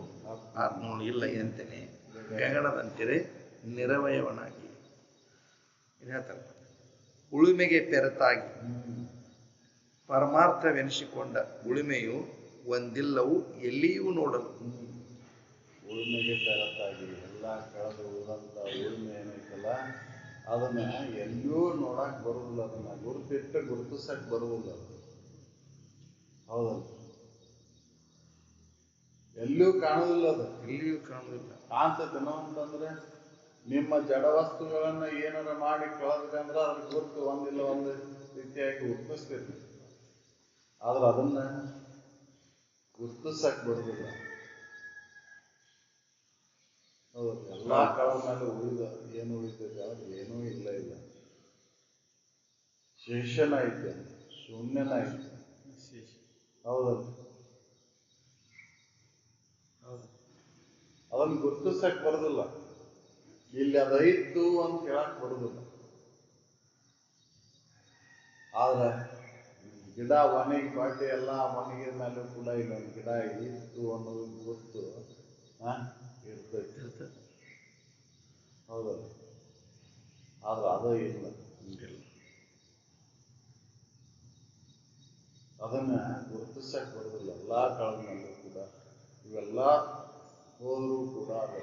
[SPEAKER 1] ಆತ್ಮನು ಇಲ್ಲ ಎಂತೇನೆ ಗಗನದಂತಿರೆ ನಿರವಯವನಾಗಿ. ಹೇಳ್ತಾರೆ, ಉಳುಮೆಗೆ ಪೆರತಾಗಿ ಪರಮಾರ್ಥವೆನಿಸಿಕೊಂಡ ಉಳುಮೆಯು ಒಂದಿಲ್ಲವು ಎಲ್ಲಿಯೂ ನೋಡಲು.
[SPEAKER 2] ಉಳುಮೆಗೆ ಪೆರತಾಗಿ ಎಲ್ಲ ಕಳೆದು ಉಳಿದಂಥ ಉಳುಮೆ ಏನೈತಲ್ಲ ಅದನ್ನ ಎಲ್ಲೂ ನೋಡಕ್ ಬರುವುದಿಲ್ಲ. ಅದನ್ನ ಗುರುತಿಸಕ್ ಬರುವುದಿಲ್ಲ. ಹೌದಲ್ಲ? ಎಲ್ಲೂ ಕಾಣುವುದಿಲ್ಲ. ಅದು
[SPEAKER 1] ಎಲ್ಲಿಯೂ ಕಾಣುವುದಿಲ್ಲ.
[SPEAKER 2] ಕಾಣ್ತದೇನೋ ಅಂತಂದ್ರೆ ನಿಮ್ಮ ಜಡ ವಸ್ತುಗಳನ್ನ ಏನಾರ ಮಾಡಿ ಕಳೆದ್ರೆ ಅಂದ್ರೆ ಅದ್ರ ಗುರುತು ಒಂದಿಲ್ಲ ಒಂದು ರೀತಿಯಾಗಿ ಗುರುತಿಸ್ತೀರಿ. ಆದ್ರೆ ಅದನ್ನ ಗುರುತಿಸಕ್ ಬರುವುದಿಲ್ಲ. ಹೌದು. ಎಲ್ಲಾ ಕಳೆದ ಮೇಲೆ ಏನು ಉಳಿತೈತೆ ಅಂದ್ರೆ ಏನೂ ಇಲ್ಲ. ಶೇಷನ ಐತೆ, ಶೂನ್ಯನ ಐತೆ. ಹೌದಲ್ಲ? ಅದನ್ನು ಗುರುತಿಸಕ್ ಬರುದಿಲ್ಲ. ಇಲ್ಲಿ ಅದೈತು ಅಂತ ಹೇಳಕ್ ಬರುದಿಲ್ಲ. ಆದ್ರೆ ಗಿಡ ಒಣಗಿ ಬಾಟಿ ಎಲ್ಲ ಒಣಗಿದ ಮೇಲೂ ಕೂಡ ಇಲ್ಲೊಂದು ಗಿಡ ಇತ್ತು ಅನ್ನೋದು ಗೊತ್ತು ಇರ್ತೈತೆ. ಹೌದಲ್ಲ? ಆದ್ರೆ ಅದು ಇಲ್ಲ. ಅದನ್ನ ಗುರುತಿಸಕ್ ಬರುದಿಲ್ಲ. ಎಲ್ಲಾ ಕಾಲದಲ್ಲೂ ಕೂಡ ಇವೆಲ್ಲ ಹೋದರೂ ಕೂಡ ಅದು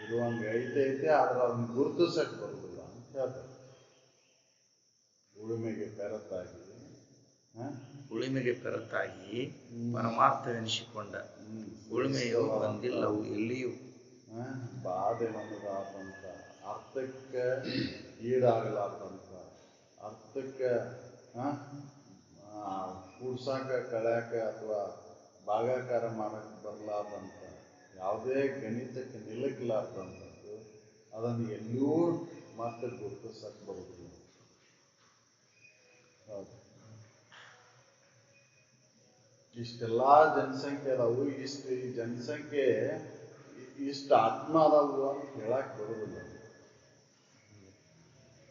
[SPEAKER 2] ಇರುವಂಗೆ ಐತೆ. ಆದ್ರೆ ಅದನ್ನ ಗುರುತಿಸಕ್ ಬರುದಿಲ್ಲ ಅಂತ ಹೇಳ್ತಾರೆ. ಉಳುಮೆಗೆ
[SPEAKER 1] ಪೆರತಾಗಿ ಪರಮಾರ್ಥವೆನಿಸಿಕೊಂಡ ಉಳುಮೆಯು ಒಂದಿಲ್ಲವು ಎಲ್ಲಿಯೂ
[SPEAKER 2] ಬಾಧೆ ನಮ್ಮದಾದಂಥ ಅರ್ಥಕ್ಕೆ ಈಡಾಗಲಾರ್ದಂಥ ಅರ್ಥಕ್ಕೆ ಕೂಡ್ಸಾಕ ಕಳ್ಯಾಕ ಅಥವಾ ಭಾಗಾಕಾರ ಮಾಡಕ್ಕೆ ಬರಲಾರ್ದಂಥ ಯಾವುದೇ ಗಣಿತಕ್ಕೆ ನಿಲ್ಲಕ್ಲಾರ್ದಂಥದ್ದು ಅದನ್ನು ಎಲ್ಲಿಯೂ ಮತ್ತೆ ಗುರುತಿಸಕ್ಕೆ ಬರುವುದಿಲ್ಲ. ಹೌದು. ಇಷ್ಟೆಲ್ಲ ಜನಸಂಖ್ಯೆ ಅದಾವು. ಈ ಜನಸಂಖ್ಯೆ ಇಷ್ಟು ಆತ್ಮ ಅದಾವು ಅಂತ ಹೇಳಕ್ ಬರುದಿಲ್ಲ.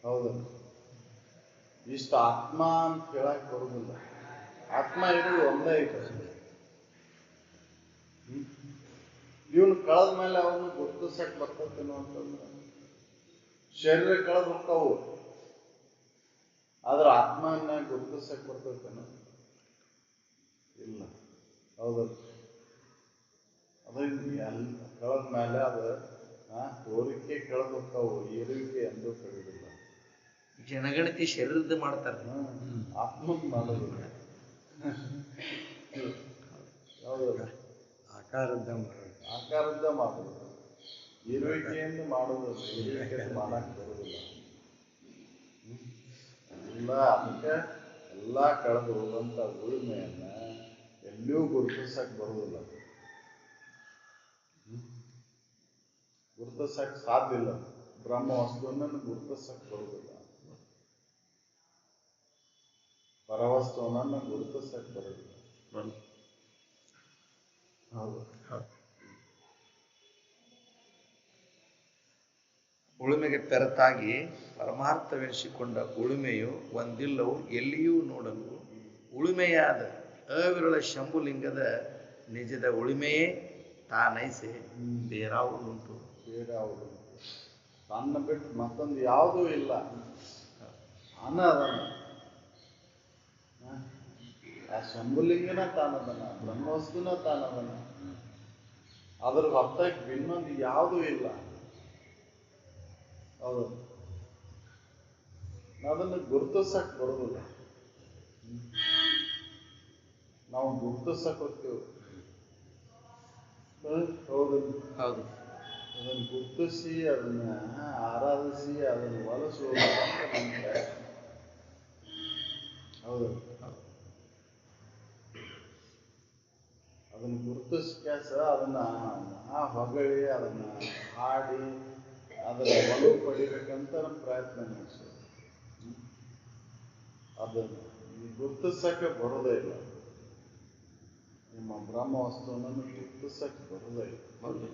[SPEAKER 2] ಹೌದಲ್ಲ? ಇಷ್ಟು ಆತ್ಮ ಅಂತ ಹೇಳಕ್ ಬರುದಿಲ್ಲ. ಆತ್ಮ ಇರೋದು ಒಂದೇ ಐತೆ. ಇವನು ಕಳೆದ ಮೇಲೆ ಅವನು ಗುರುತಿಸಕ್ ಬರ್ತೇನೋ ಅಂತಂದ್ರೆ ಶರೀರ ಕಳೆದು ಹೋಗ್ತಾವು, ಆದ್ರೆ ಆತ್ಮನ ಗುರುತಿಸಕ್ ಬರ್ತೇನೋ ಇಲ್ಲ. ಹೌದಲ್ಲ? ಅದು ಕಳೆದ ಮೇಲೆ ಅದು ತೋರಿಕೆ ಕಳೆದು ಹೋಗ್ತಾವು, ಇರುವಿಕೆ ಎಂದೂ ಕಳೆದಿಲ್ಲ.
[SPEAKER 1] ಜನಗಣತಿ ಶರೀರದ ಮಾಡ್ತಾರ,
[SPEAKER 2] ಆತ್ಮಕ್ ಮಾಡೋದಿಲ್ಲ. ಹೌದಲ್ಲ? ಆಕಾರದಿಂದ ಮಾಡೋದು, ಇರುವಿಕೆಯಿಂದ ಮಾಡೋದಿಲ್ಲ. ಇರುವಿಕೆಯಿಂದ ಮಾಡಕ್ ಬರೋದಿಲ್ಲ. ಎಲ್ಲ ಅದಕ್ಕೆ ಎಲ್ಲ ಕಳೆದು ಹೋದಂತ ಉಳುಮೆಯನ್ನ ಎಲ್ಲಿಯೂ ಗುರುತಿಸಕ್ ಬರುವುದಿಲ್ಲ, ಗುರುತಿಸಕ್ ಸಾಧ್ಯ ಇಲ್ಲ. ಬ್ರಹ್ಮ ವಸ್ತುವನ್ನು ಗುರುತಿಸಕ್ ಬರುವುದಿಲ್ಲ, ಪರವಸ್ತುವನ್ನು ಗುರುತಿಸಕ್ ಬರುವುದಿಲ್ಲ. ಹೌದು.
[SPEAKER 1] ಉಳುಮೆಗೆ ಪೆರತಾಗಿ ಪರಮಾರ್ಥವೆನಿಸಿಕೊಂಡ ಉಳುಮೆಯು ಒಂದಿಲ್ಲವು ಎಲ್ಲಿಯೂ ನೋಡಲು ಉಳುಮೆಯಾದ ಅವಿರಳ ಶಂಭುಲಿಂಗದ ನಿಜದ ಉಳುಮೆಯೇ ತಾನೈಸೆ ಬೇರಾವುದುಂಟು.
[SPEAKER 2] ಬೇರಾವುದುಂಟು ತನ್ನ ಬಿಟ್ಟು ಮತ್ತೊಂದು ಯಾವುದೂ ಇಲ್ಲ. ತಾನ ಅದನ್ನ, ಆ ಶಂಭುಲಿಂಗನ ತಾನದನ, ಬ್ರಹ್ಮವಸ್ತುನ ತಾನದನ. ಅದ್ರ ಹೊರತಾಗಿ ಇನ್ನೊಂದು ಯಾವುದೂ ಇಲ್ಲ. ಹೌದು. ಅದನ್ನು ಗುರುತಿಸಕ್ ಬರೋದಿಲ್ಲ. ನಾವು ಗುರುತಿಸಕ್ ಹೋಗ್ತೇವೆ. ಹೌದು
[SPEAKER 1] ಹೌದು.
[SPEAKER 2] ಅದನ್ನು ಗುರುತಿಸಿ ಅದನ್ನ ಆರಾಧಿಸಿ ಅದನ್ನು ಒಲಿಸುವ ಹೌದು. ಅದನ್ನು ಗುರುತಿಸ್ಕ್ಯಾಸ ಅದನ್ನ ಹೊಗಳಿ ಅದನ್ನ ಹಾಡಿ ಅದರ ಒಲವು ಪಡಿಬೇಕಂತ ನಮ್ಮ ಪ್ರಯತ್ನ ನಡೆಸೋದು. ಅದನ್ನು ಗುರುತಿಸಕ್ಕೆ ಬರೋದೇ ಇಲ್ಲ. ನಿಮ್ಮ ಬ್ರಹ್ಮ ವಸ್ತುವನ್ನು ಗುರುತಿಸಕ್ಕೆ ಬರೋದೇ ಇಲ್ಲ.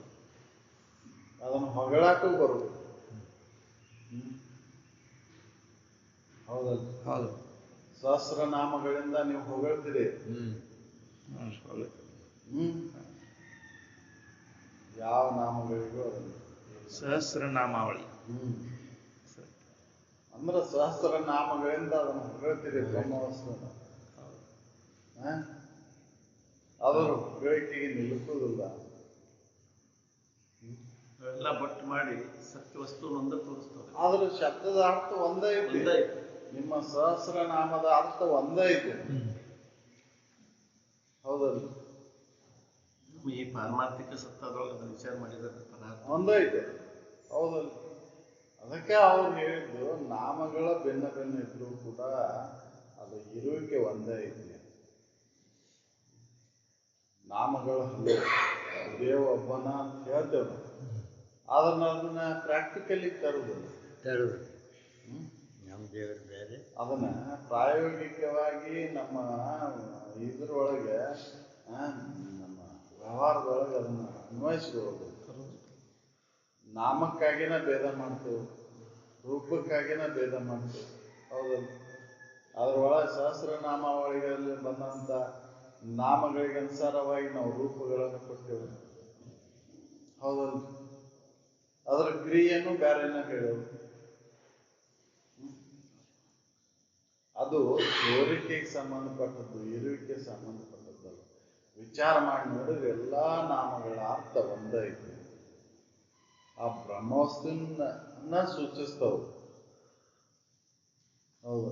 [SPEAKER 2] ಅದನ್ನು ಹೊಗಳಕ್ಕೂ ಬರೋದು. ಹೌದಲ್ಲ?
[SPEAKER 1] ಹೌದು.
[SPEAKER 2] ಸಹಸ್ರನಾಮಗಳಿಂದ ನೀವು ಹೊಗಳ್ತೀರಿ. ಯಾವ ನಾಮಗಳಿಗೂ ಅದನ್ನು
[SPEAKER 1] ಸಹಸ್ರನಾಮಾವಳಿ.
[SPEAKER 2] ಅಂದ್ರೆ ಸಹಸ್ರನಾಮಗಳಿಂದ ಅದನ್ನು ಹೊಗಳ್ತೀರಿ ಬ್ರಹ್ಮವಸ್ತುನ. ಅದರ ಹೊಗಳಿಕೆಗೆ ನಿಲ್ಲುವುದಿಲ್ಲ.
[SPEAKER 1] ಎಲ್ಲ ಬಟ್ ಮಾಡಿ ಸತ್ಯವಸ್ತು ಒಂದೇ ತೋರಿಸ್ತಾರೆ.
[SPEAKER 2] ಆದ್ರೆ ಶಬ್ದದ ಅರ್ಥ ಒಂದೇ ಐತಿ. ನಿಮ್ಮ ಸಹಸ್ರನಾಮದ ಅರ್ಥ ಒಂದೇ ಐತಿ. ಹೌದಲ್ಲ?
[SPEAKER 1] ಈ ಪಾರಮಾರ್ಥಿಕ ಸತ್ತದೊಳಗೆ ವಿಚಾರ ಮಾಡಿದ್ರೆ
[SPEAKER 2] ಒಂದೇ ಐತೆ. ಹೌದಲ್ಲ? ಅದಕ್ಕೆ ಅವ್ರು ಹೇಳಿದ್ದು ನಾಮಗಳ ಭಿನ್ನ ಭಿನ್ನ ಇದ್ರೂ ಕೂಡ ಅದು ಇರುವಿಕೆ ಒಂದೇ ಐತಿ. ನಾಮಗಳು ಹಲವು, ದೇವ ಒಬ್ಬನ ಅಂತ ಹೇಳ್ತೇವೆ. ಅದನ್ನ ಪ್ರಾಕ್ಟಿಕಲಿ ತರುವುದಿಲ್ಲ. ಅದನ್ನ ಪ್ರಾಯೋಗಿಕವಾಗಿ ನಮ್ಮ ಇದ್ರೊಳಗೆ ನಮ್ಮ ವ್ಯವಹಾರದೊಳಗೆ ಅದನ್ನ ಅನ್ವಯಿಸ್ಬೋದು. ನಾಮಕ್ಕಾಗಿನ ಭೇದ ಮಾಡ್ತೇವೆ, ರೂಪಕ್ಕಾಗಿನ ಭೇದ ಮಾಡ್ತೇವೆ. ಹೌದಲ್ಲ? ಅದ್ರೊಳಗೆ ಸಹಸ್ರನಾಮಾವಳಿಗಳಲ್ಲಿ ಬಂದಂತ ನಾಮಗಳಿಗೆ ಅನುಸಾರವಾಗಿ ನಾವು ರೂಪಗಳನ್ನು ಕೊಟ್ಟೇವೆ. ಹೌದಲ್ಲ? ಅದರ ಕ್ರಿಯೆಯನ್ನು ಬೇರೆನ ಹೇಳೋದು. ಅದು ತೋರಿಕೆಗೆ ಸಂಬಂಧಪಟ್ಟದ್ದು, ಇರುವಿಕೆ ಸಂಬಂಧಪಟ್ಟದ್ದಲ್ಲ. ವಿಚಾರ ಮಾಡಿ ನೋಡಿದ್ರೆ ಎಲ್ಲಾ ನಾಮಗಳ ಅರ್ಥ ಒಂದೇ ಐತಿ. ಆ ಬ್ರಹ್ಮವಸ್ತುನ ಸೂಚಿಸ್ತವು. ಹೌದು.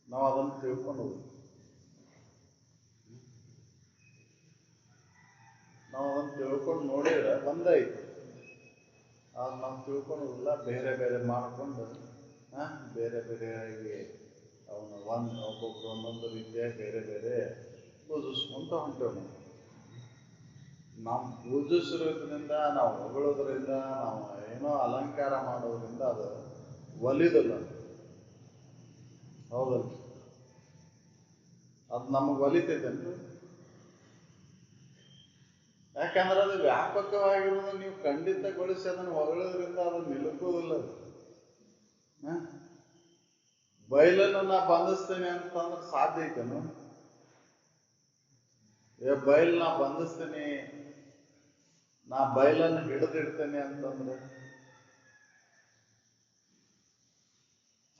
[SPEAKER 2] ನಾವು ಅದನ್ನು ತಿಳ್ಕೊಂಡು ನೋಡಿದ್ರೆ ಒಂದೇ ಐತಿ. ಅದು ನಾವು ತಿಳ್ಕೊಳ್ಳೋದಿಲ್ಲ. ಬೇರೆ ಬೇರೆ ಮಾಡಿಕೊಂಡು ಬೇರೆ ಬೇರೆಯಾಗಿ ಅವನು ಒಬ್ಬೊಬ್ರು ಒಂದೊಂದು ರೀತಿಯಾಗಿ ಬೇರೆ ಬೇರೆ ಪೂಜಿಸ್ಕೊಂತ ಹೊಂಟೇವೆ. ನಾವು ಪೂಜಿಸಿರೋದ್ರಿಂದ, ನಾವು ಹೊಗಳೋದ್ರಿಂದ, ನಾವು ಏನೋ ಅಲಂಕಾರ ಮಾಡೋದ್ರಿಂದ ಅದು ಒಲಿದಲ್ಲ. ಹೌದಲ್ಲ? ಅದು ನಮಗೆ ಒಲಿತೈತೇನ್ರಿ? ಯಾಕಂದ್ರೆ ಅದು ವ್ಯಾಪಕವಾಗಿರೋದು ನೀವು ಖಂಡಿತಗೊಳಿಸಿ ಅದನ್ನು ಹೊಗಳೋದ್ರಿಂದ ಅದು ನಿಲುಕುವುದಿಲ್ಲ. ಬಯಲನ್ನು ನಾ ಬಂಧಿಸ್ತೇನೆ ಅಂತಂದ್ರೆ ಸಾಧ್ಯ ಐತೇನು? ಬಯಲ್ ನಾ ಬಂಧಿಸ್ತೇನೆ, ನಾ ಬಯಲನ್ನು ಹಿಡಿದಿಡ್ತೇನೆ ಅಂತಂದ್ರೆ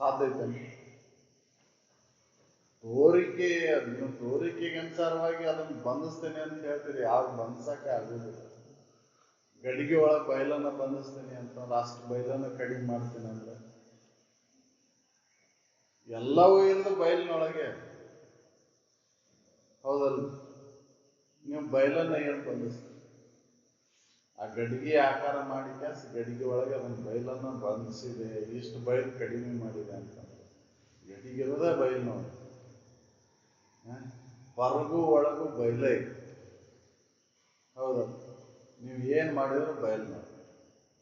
[SPEAKER 2] ಸಾಧ್ಯ ಐತೇನು? ನೀವು ತೋರಿಕೆಗೆ ಅನುಸಾರವಾಗಿ ಅದನ್ನು ಬಂಧಿಸ್ತೇನೆ ಅಂತ ಹೇಳ್ತೀರಿ, ಯಾರು ಬಂಧಿಸಕ್ಕೆ ಆಗುದಿಲ್ಲ. ಗಡಿಗೆ ಒಳಗೆ ಬಯಲನ್ನ ಬಂಧಿಸ್ತೇನೆ ಅಂತಂದ್ರೆ ಅಷ್ಟು ಬಯಲನ್ನು ಕಡಿಮೆ ಮಾಡ್ತೇನೆ ಅಂದ್ರೆ ಎಲ್ಲವೂ ಇರೋದು ಬಯಲಿನೊಳಗೆ, ಹೌದಲ್ಲ? ನೀವು ಬಯಲನ್ನ ಏನು ಬಂಧಿಸ್ತೀರಿ? ಆ ಗಡಿಗೆ ಆಕಾರ ಮಾಡಿ ಗಡಿಗೆ ಒಳಗೆ ಅದನ್ನು ಬಯಲನ್ನ ಬಂಧಿಸಿದೆ, ಇಷ್ಟು ಬಯಲು ಕಡಿಮೆ ಮಾಡಿದೆ ಅಂತಂದ್ರೆ ಗಡಿಗೆ ಇರೋದೇ ಬಯಲಿನೊಳಗೆ. ಹೊರಗೂ ಒಳಗೂ ಬಯಲೇ ಇದೆ, ಹೌದಲ್ಲ? ನೀವು ಏನು ಮಾಡಿದ್ರು ಬಯಲು.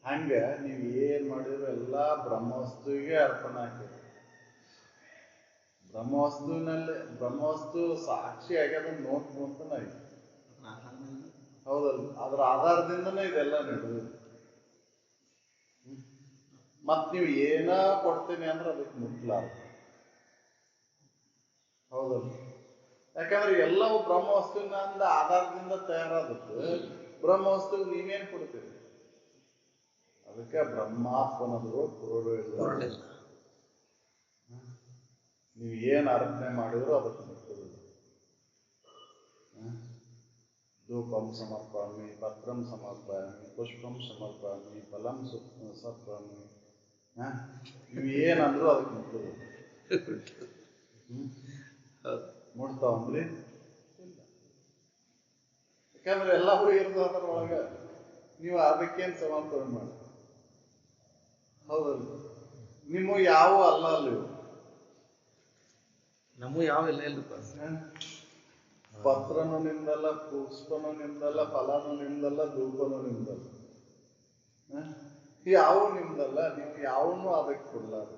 [SPEAKER 2] ಹಂಗೆ ನೀವು ಏನು ಮಾಡಿದ್ರು ಎಲ್ಲ ಬ್ರಹ್ಮವಸ್ತುವಿಗೆ ಅರ್ಪಣೆ ಹಾಕಿರಿ. ಬ್ರಹ್ಮವಸ್ತು ಸಾಕ್ಷಿ ಆಗ್ಯದ ನೋಡ್ಕೊಂತಾನೆ ಐತಿ, ಹೌದಲ್ಲ? ಅದ್ರ ಆಧಾರದಿಂದನೇ ಇದೆಲ್ಲ ನಡೆದು. ಮತ್ ನೀವು ಏನ ಕೊಡ್ತೀನಿ ಅಂದ್ರೆ ಅದಕ್ಕೆ ಮುಟ್ಲಾರ, ಹೌದಲ್ಲ? ಯಾಕಂದ್ರೆ ಎಲ್ಲವೂ ಬ್ರಹ್ಮವಸ್ತುವಿನ ಆಧಾರದಿಂದ ತಯಾರಾದದ್ದು. ಬ್ರಹ್ಮವಸ್ತುವಿಗೆ ನೀವೇನ್ ಕೊಡ್ತೀರಿ? ಅದಕ್ಕೆ ಬ್ರಹ್ಮಾತ್ಮನದು ಪುರೋರು ಇಲ್ಲ. ನೀವು ಏನು ಅರ್ಪಣೆ ಮಾಡಿದ್ರು ಅದಕ್ಕೆ ಮುಟ್ಟುವುದಿಲ್ಲ. ಧೂಪಂ ಸಮರ್ಪಯಾಮಿ, ಪತ್ರಂ ಸಮರ್ಪಯಾಮಿ, ಪುಷ್ಪಂ ಸಮರ್ಪಯಾಮಿ, ಫಲಂ ಸಮರ್ಪಯಾಮಿ. ನೀವು ಏನಂದ್ರು ಅದಕ್ಕೆ ಮುಟ್ಟುವುದಿಲ್ಲ. ಮುಟ್ತಾವನ್ರಿ? ಇಲ್ಲ. ಯಾಕಂದ್ರೆ ಎಲ್ಲವೂ ಇರೋದು ಅದರೊಳಗೆ. ನೀವು ಅದಕ್ಕೇನು ಸಮರ್ಪಣೆ ಮಾಡಿ, ಹೌದಲ್ಲ? ನಿಮ್ಮ ಯಾವ ಅಲ್ಲ ಅಲ್ಲಿ,
[SPEAKER 1] ನಮ್ಮ ಯಾವ ಇಲ್ಲ ಇಲ್ಲಪ್ಪ.
[SPEAKER 2] ಪತ್ರನೂ ನಿಮ್ದಲ್ಲ, ಪುಷ್ಪನೂ ನಿಮ್ದಲ್ಲ, ಫಲನೂ ನಿಮ್ದಲ್ಲ, ಧೂಪನೂ ನಿಮ್ದಲ್ಲ, ಯಾವ ನಿಮ್ದಲ್ಲ. ನೀವು ಯಾವನು ಅದಕ್ಕೆ ಕೊಡ್ಲಾರ,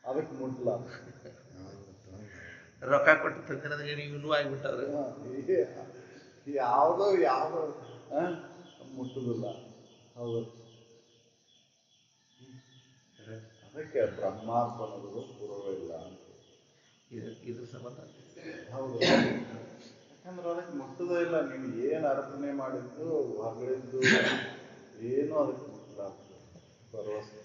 [SPEAKER 2] ಅದಕ್ಕೆ ಮುಟ್ಲಾರ.
[SPEAKER 1] ರೊಕ್ಕ ಕೊಟ್ಟು ತಂದಿರೋದ್ರೆ ಇನ್ನೂ ಆಗ್ಬಿಟ್ಟವ್ರೆ.
[SPEAKER 2] ಯಾವುದೋ ಮುಟ್ಟುದಿಲ್ಲ, ಹೌದು? ಅದಕ್ಕೆ ಬ್ರಹ್ಮಾರ್ಪಣಗಳು ಪೂರ್ವವಿಲ್ಲ ಅಂತ
[SPEAKER 1] ಇದ್ರ ಸಂಬಂಧ,
[SPEAKER 2] ಹೌದು? ಯಾಕಂದ್ರೆ ಅದಕ್ಕೆ ಮುಟ್ಟುದೇ ಇಲ್ಲ. ನೀವು ಏನು ಅರ್ಪಣೆ ಮಾಡಿದ್ದು, ಹೊಗಳಿದ್ದು ಏನು ಅದಕ್ಕೆ ಮುಟ್ಟಲಾಗ್ತದೆ. ಭರವಸೆ.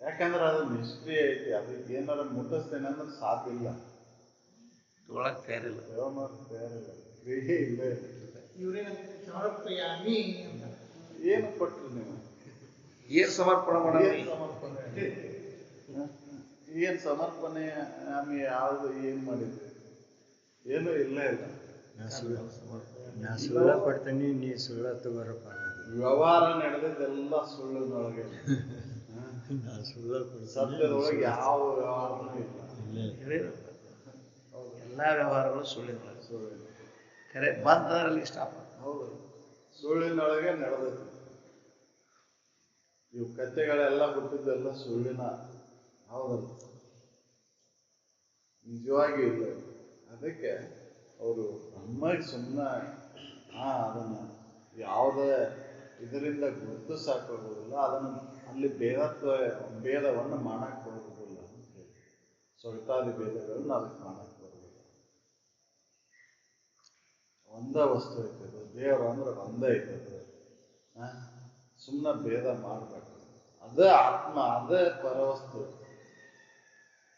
[SPEAKER 2] ಯಾಕಂದ್ರೆ ಅದು ನಿಷ್ಕ್ರಿಯ ಐತಿ. ಅದಕ್ಕೆ ಏನಾರ ಮುಟ್ಟಿಸ್ತೇನೆ ಅಂದ್ರೆ ಸಾಧ್ಯ ಇಲ್ಲ,
[SPEAKER 1] ಒಳಗೆ ತಯಾರಿಲ್ಲ,
[SPEAKER 2] ತಯಾರಿಲ್ಲ, ಕ್ರಿಯೆ ಇಲ್ಲ. ಏನು ಕೊಟ್ರಿ ನೀವು?
[SPEAKER 1] ಏನ್ ಸಮರ್ಪಣೆ ಮಾಡ?
[SPEAKER 2] ಏನ್ ಸಮರ್ಪಣೆ ಆಮಿ ಯಾವ್ದು ಏನ್ ಮಾಡಿದ್ರಿ? ಏನು ಇಲ್ಲ ಇಲ್ಲ.
[SPEAKER 3] ಸುಳ್ಳ ಕೊಡ್ತೀನಿ, ನೀ ಸುಳ್ಳ ತಗೋರಪ್ಪ.
[SPEAKER 2] ವ್ಯವಹಾರ ನಡೆದಿದ್ದೆಲ್ಲ ಸುಳ್ಳಿನೊಳಗೆ. ಸತ್ಯದೊಳಗೆ ಯಾವ ವ್ಯವಹಾರನೂ ಇಲ್ಲ.
[SPEAKER 1] ಎಲ್ಲ ವ್ಯವಹಾರಗಳು ಸುಳ್ಳಿನೊಳಗೆ. ಖರೆ ಬಂದಲ್ಲಿ ಸ್ಟಾಪ್.
[SPEAKER 2] ಹೌದು, ಸುಳ್ಳಿನೊಳಗೆ ನಡೆದೈತಿ. ಇವು ಕಥೆಗಳೆಲ್ಲ ಹುಟ್ಟಿದ್ದೆಲ್ಲ ಸುಳ್ಳಿನ, ಹೌದಲ್ಲ? ನಿಜವಾಗಿ ಇಲ್ಲ. ಅದಕ್ಕೆ ಅವರು ನಮಗೆ ಸುಮ್ಮನೆ ಅದನ್ನು ಯಾವುದೇ ಇದರಿಂದ ಗುರುತು ಸಾಕೋದಿಲ್ಲ, ಅದನ್ನು ಅಲ್ಲಿ ಭೇದವನ್ನು ಮಾಡಕ್ಕೆ ಬರೋದಿಲ್ಲ ಅಂತ ಹೇಳಿ. ಸ್ವಗತಾದಿ ಭೇದಗಳನ್ನ ಅದಕ್ಕೆ ಮಾಡಕ್ಕೆ ಬರೋದಿಲ್ಲ. ಒಂದೇ ವಸ್ತು ಐತದು, ದೇವರು ಅಂದ್ರೆ ಒಂದೇ ಐತದು. ಸುಮ್ಮನೆ ಭೇದ ಮಾಡಬೇಕು. ಅದೇ ಆತ್ಮ, ಅದೇ ಪರವಸ್ತು,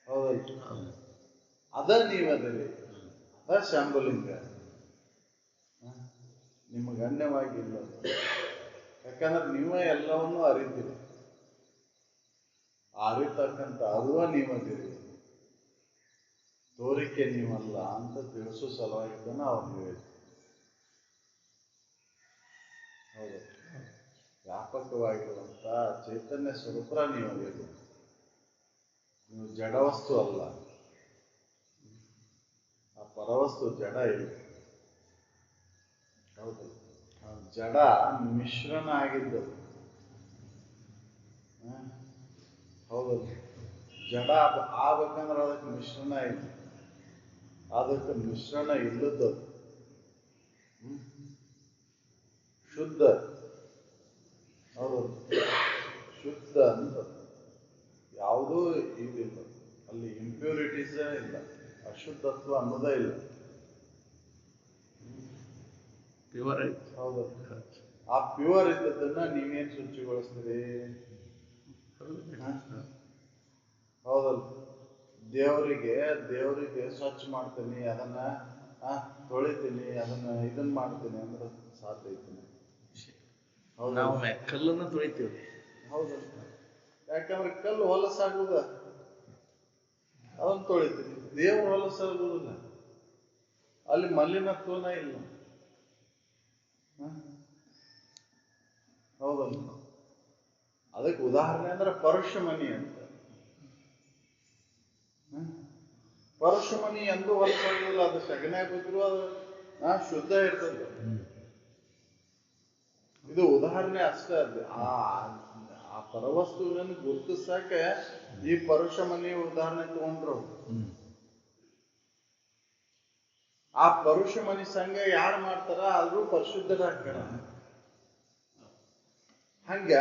[SPEAKER 2] ಹೌದಲ್ಲ? ಅದ ನೀವದಿರಿ, ಅದ ಶಾಂಬುಲಿಂಗ. ನಿಮಗೆ ಗಣ್ಯವಾಗಿ ಇಲ್ಲ. ಯಾಕಂದ್ರೆ ನೀವೇ ಎಲ್ಲವನ್ನೂ ಅರಿತೀರಿ. ಅರಿತಕ್ಕಂಥ ಅರುವ ನೀವದಿರಿ, ತೋರಿಕೆ ನೀವಲ್ಲ ಅಂತ ತಿಳಿಸೋ ಸಲುವಾಗಿದ್ದಾನೆ ಅವ್ರು ನೀವೇ. ಹೌದು, ವ್ಯಾಪಕವಾಗಿರುವಂಥ ಚೈತನ್ಯ ಸ್ವರೂಪ ನೀವದಿರಿ. ನೀವು ಜಡವಸ್ತು ಅಲ್ಲ. ಆ ಪರವಸ್ತು ಜಡ ಇಲ್ಲ, ಹೌದು? ಜಡ ಮಿಶ್ರಣ ಆಗಿದ್ದದು, ಹೌದಲ್ಲ? ಜಡ ಆಗ್ಬೇಕಂದ್ರೆ ಅದಕ್ಕೆ ಮಿಶ್ರಣ ಇಲ್ಲ, ಅದಕ್ಕೆ ಮಿಶ್ರಣ ಇಲ್ಲದ್ದು ಶುದ್ಧ, ಹೌದು? ಶುದ್ಧ ಶುದ್ಧತ್ವ ಅನ್ನೋದೇ ಇಲ್ಲ.
[SPEAKER 1] ಪ್ಯೂರ್
[SPEAKER 2] ಹೌದು. ಆ ಪ್ಯೂರ್ ಇದ್ದದನ್ನ ನೀವೇನ್ ಶುಚಿಗೊಳಿಸ್ತೀರಿ? ಹೌದಲ್ಲ. ದೇವರಿಗೆ ಸ್ವಚ್ಛ ಮಾಡ್ತೀನಿ, ಅದನ್ನ ತೊಳಿತೀನಿ, ಅದನ್ನ ಇದನ್ ಮಾಡ್ತೀನಿ ಅಂದ್ರೆ ಸಾಧ್ಯ ಐತೀನಿ?
[SPEAKER 1] ನಾವು ಕಲ್ಲನ್ನ ತೊಳಿತೀವಿ.
[SPEAKER 2] ಹೌದಲ್ಲ. ಯಾಕಂದ್ರೆ ಕಲ್ಲು ಹೊಲಸಾಗುದ, ಅದನ್ನ ತೊಳಿತೀನಿ. ದೇವ್ರ ಹೊಲಸಾಗುದಿಲ್ಲ, ಅಲ್ಲಿ ಮಲಿನತ್ವನ ಇಲ್ಲ. ಹೌದಲ್ಲ. ಅದಕ್ಕೆ ಉದಾಹರಣೆ ಅಂದ್ರೆ ಪರುಷ ಮನಿ ಅಂತ. ಪರುಷ ಮನಿ ಎಂದೂ ಹೊಲಸಾಗುದಿಲ್ಲ, ಅದು ಸಗಣಿಯಾಗ ಬಿದ್ರು ಅದು ಶುದ್ಧ ಇರ್ತದೆ. ಇದು ಉದಾಹರಣೆ ಅಷ್ಟೇ. ಅದು ಆ ಪರವಸ್ತುವನ್ನು ಗುರುತಿಸಕ ಈ ಪರುಷ ಮನಿ ಉದಾಹರಣೆ ತಗೊಂಡ್ರು. ಆ ಪರುಷ ಮನಿ ಸಂಘ ಯಾರು ಮಾಡ್ತಾರ ಆದ್ರೂ ಪರಿಶುದ್ಧರಾಗ್ತಾರ. ಹಂಗ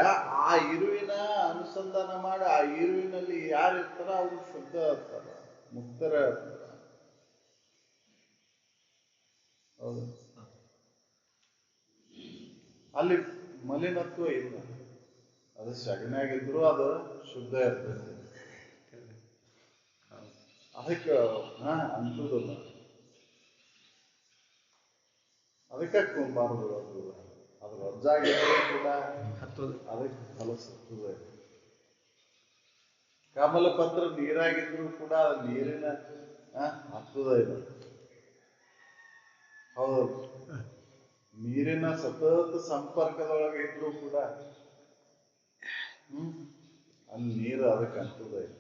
[SPEAKER 2] ಆ ಇರುವಿನ ಅನುಸಂಧಾನ ಮಾಡಿ ಆ ಇರುವಿನಲ್ಲಿ ಯಾರು ಇರ್ತಾರ ಅವರು ಶುದ್ಧ ಇರ್ತಾರ, ಮುಕ್ತರ ಇರ್ತಾರ. ಹೌದು. ಅಲ್ಲಿ ಮಲಿನತ್ವ ಇಲ್ಲ, ಅದು ಸಗಣಿಯಾಗಿದ್ರು ಅದು ಶುದ್ಧ ಇರ್ತದೆ. ಅದಕ್ಕೆ ಅನ್ಸುದಿಲ್ಲ. ಅದಕ್ಕೆ ಕುಂಬಾರದು ಅದು ರಜ್ಜಾಗಿದ್ರು ಕೂಡ ಅದಕ್ಕೆ ಫಲಸುತ್ತದೆ. ಕಮಲ ಪತ್ರ ನೀರಾಗಿದ್ರು ಕೂಡ ಅದು ನೀರಿನ ಹತ್ತದ ಇಲ್ಲ. ಹೌದು. ನೀರಿನ ಸತತ ಸಂಪರ್ಕದೊಳಗೆ ಇದ್ರು ಕೂಡ ಅಲ್ಲಿ ನೀರು ಅದಕ್ಕೆ ಅಂತದ ಇಲ್ಲ.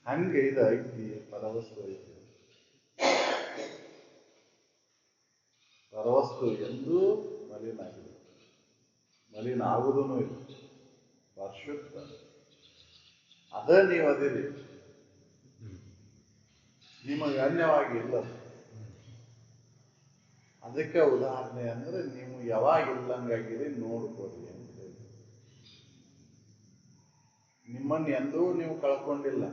[SPEAKER 2] ಹಂಗೆ ಇದು ಐತಿ, ಪರವಸ್ತು ಐತಿ. ಪರವಸ್ತು ಎಂದೂ ಮಲಿನ ಆಗಿದೆ, ಮಲಿನ ಆಗುದೂ ಇಲ್ಲ, ಪರಿಶುದ್ಧ. ಅದ ನೀವು ಅದಿರಿ, ನಿಮಗೆ ಅನ್ಯವಾಗಿ ಇಲ್ಲ. ಅದಕ್ಕೆ ಉದಾಹರಣೆ ಅಂದ್ರೆ ನೀವು ಯಾವಾಗ ಇಲ್ಲಂಗಾಗಿರಿ ನೋಡ್ಕೊಡ್ರಿ ಅಂತ ಹೇಳಿ. ನಿಮ್ಮನ್ನು ಎಂದೂ ನೀವು ಕಳ್ಕೊಂಡಿಲ್ಲ.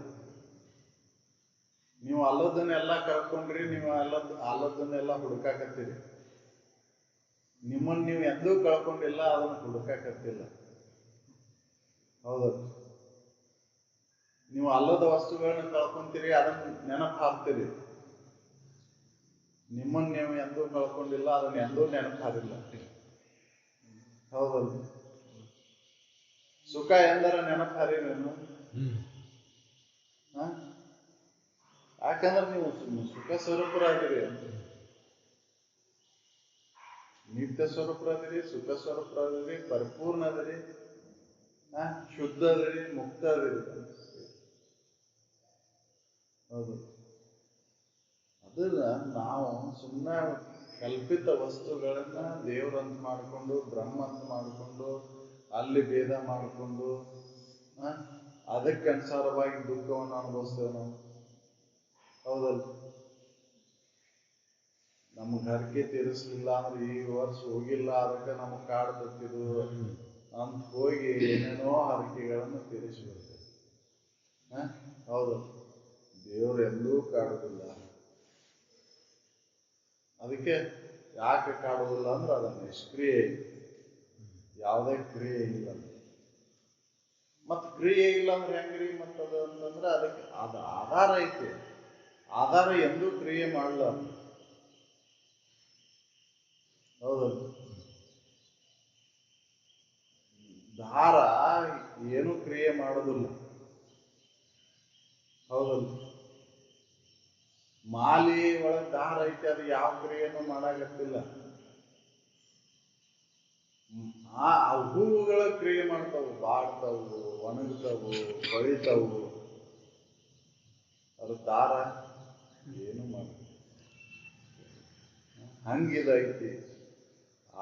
[SPEAKER 2] ನೀವು ಅಲ್ಲದನ್ನೆಲ್ಲ ಕಳ್ಕೊಂಡ್ರಿ, ನೀವು ಅಲ್ಲದನ್ನೆಲ್ಲ ಹುಡುಕಾಕತ್ತೀರಿ. ನಿಮ್ಮನ್ನು ನೀವು ಎಂದೂ ಕಳ್ಕೊಂಡಿಲ್ಲ, ಅದನ್ನು ಹುಡುಕಾಕತ್ತಿಲ್ಲ. ಹೌದು. ನೀವು ಅಲ್ಲದ ವಸ್ತುಗಳನ್ನ ಕಳ್ಕೊಂತೀರಿ, ಅದನ್ನ ನೆನಪು ಹಾಕ್ತೀರಿ. ನಿಮ್ಮನ್ನು ನೀವು ಎಂದೂ ಕಳ್ಕೊಂಡಿಲ್ಲ, ಅದನ್ನ ಎಂದೂ ನೆನಪು ಹಾರಿಲ್ಲ. ಹೌದಲ್ಲ. ಸುಖ ಎಂದರ ನೆನಪು ಹಾರಿರೇನು? ಯಾಕಂದ್ರೆ ನೀವು ಸುಖ ಸ್ವರೂಪರಾದಿರಿ, ನಿತ್ಯ ಸ್ವರೂಪರಾದಿರಿ, ಸುಖ ಸ್ವರೂಪರಾದಿರಿ, ಪರಿಪೂರ್ಣ ಅದಿರಿ, ಶುದ್ಧ ಅದಿರಿ, ಮುಕ್ತ ಅದಿರಿ. ಹೌದು. ಅದನ್ನ ನಾವು ಸುಮ್ಮನೆ ಕಲ್ಪಿತ ವಸ್ತುಗಳನ್ನ ದೇವರಂತ ಮಾಡಿಕೊಂಡು, ಬ್ರಹ್ಮಂತ ಮಾಡಿಕೊಂಡು, ಅಲ್ಲಿ ಭೇದ ಮಾಡಿಕೊಂಡು ಅದಕ್ಕೆ ಅನುಸಾರವಾಗಿ ದುಃಖವನ್ನು ಅನುಭವಿಸ್ತೇವೆ ನಾವು. ಹೌದಲ್ಲ. ನಮ್ಗೆ ಹರಕೆ ತೀರಿಸ್ಲಿಲ್ಲ ಅಂದ್ರೆ ಈ ವರ್ಷ ಹೋಗಿಲ್ಲ, ಅದಕ್ಕೆ ನಮಗೆ ಕಾಡ್ತಿದ್ದು ಅಂತ ಹೋಗಿ ಏನೇನೋ ಹರಕೆಗಳನ್ನು ತೀರಿಸಿಬಿಡ್ತೇವೆ. ಹೌದಲ್ಲ. ದೇವರು ಎಂದೂ ಕಾಡುವುದಿಲ್ಲ. ಅದಕ್ಕೆ ಯಾಕೆ ಕಾಡುವುದಿಲ್ಲ ಅಂದ್ರೆ ಅದನ್ನ ನಿಷ್ಕ್ರಿಯೆ, ಯಾವುದೇ ಕ್ರಿಯೆ ಇಲ್ಲ. ಮತ್ ಕ್ರಿಯೆ ಇಲ್ಲ ಅಂದ್ರೆ ಹೆಂಗ್ರಿ ಮತ್ತದು ಅಂತಂದ್ರೆ ಅದಕ್ಕೆ ಅದು ಆಧಾರ ಐತಿ. ಆಧಾರ ಎಂದೂ ಕ್ರಿಯೆ ಮಾಡಲ್ಲ. ಹೌದಲ್ಲ. ದಾರ ಏನು ಕ್ರಿಯೆ ಮಾಡೋದಿಲ್ಲ. ಹೌದಲ್ಲ. ಮಾಲಿ ಒಳಗೆ ದಾರ ಐತಿ, ಅದು ಯಾವ ಕ್ರಿಯೆನೂ ಮಾಡಾಕತ್ತಿಲ್ಲ. ಆ ಹೂವುಗಳ ಕ್ರಿಯೆ ಮಾಡ್ತಾವು, ಬಾಡ್ತಾವು, ಒಣಗ್ತಾವು, ಹೊಳಿತಾವು. ಅದು ದಾರ ಏನು ಮಾಡ. ಹಂಗಿದೈತಿ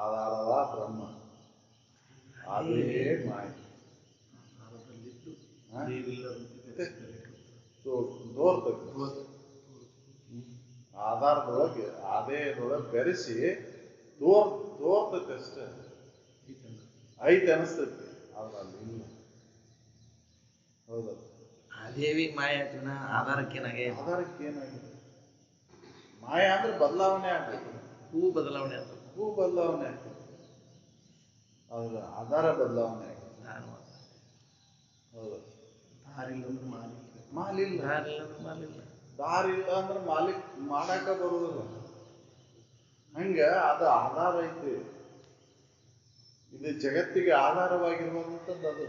[SPEAKER 2] ಆಧಾರವ ಬ್ರಹ್ಮ, ಅದೇ ಮಾಹಿತಿ ಆಧಾರದೊಳಗೆ ಅದೇದೊಳಗೆ ಬೆರೆಸಿ ತೋರ್ತೈತೆ ಅಷ್ಟೇ, ಐತೆ ಅನಿಸ್ತೈತಿ, ಆದ್ರೆ ಅಲ್ಲಿ ಇಲ್ಲ. ಹೌದಲ್ಲ.
[SPEAKER 1] ದೇವಿ ಮಾಯ ಆಯ್ತಿನ ಆಧಾರಕ್ಕೇನಾಗೆ
[SPEAKER 2] ಆಧಾರಕ್ಕೆ ಏನಾಗಿದೆ? ಮಾಯ ಅಂದ್ರೆ ಬದಲಾವಣೆ ಆಗ್ತದೆ.
[SPEAKER 1] ಹೂ ಬದಲಾವಣೆ ಆಗ್ತದೆ,
[SPEAKER 2] ಹೂ ಬದಲಾವಣೆ ಆಗ್ತದೆ, ಹೌದ, ಆಧಾರ ಬದಲಾವಣೆ ಆಗ್ತದೆ. ಹೌದು,
[SPEAKER 1] ದಾರಿ ಇಲ್ಲ ಅಂದ್ರೆ ಮಾಲಿಲ್ಲ,
[SPEAKER 2] ಮಾಲಿಲ್ಲ,
[SPEAKER 1] ದಾರಿ ಇಲ್ಲ ಅಂದ್ರೆ ಮಾಲಿಲ್ಲ,
[SPEAKER 2] ದಾರಿ ಇಲ್ಲ ಅಂದ್ರೆ ಮಾಲಿಕ್ ಮಾಡಾಕ ಬರುದಿಲ್ಲ. ಹಂಗ ಅದು ಆಧಾರ ಐತಿ. ಇದು ಜಗತ್ತಿಗೆ ಆಧಾರವಾಗಿರುವಂಥದ್ದು.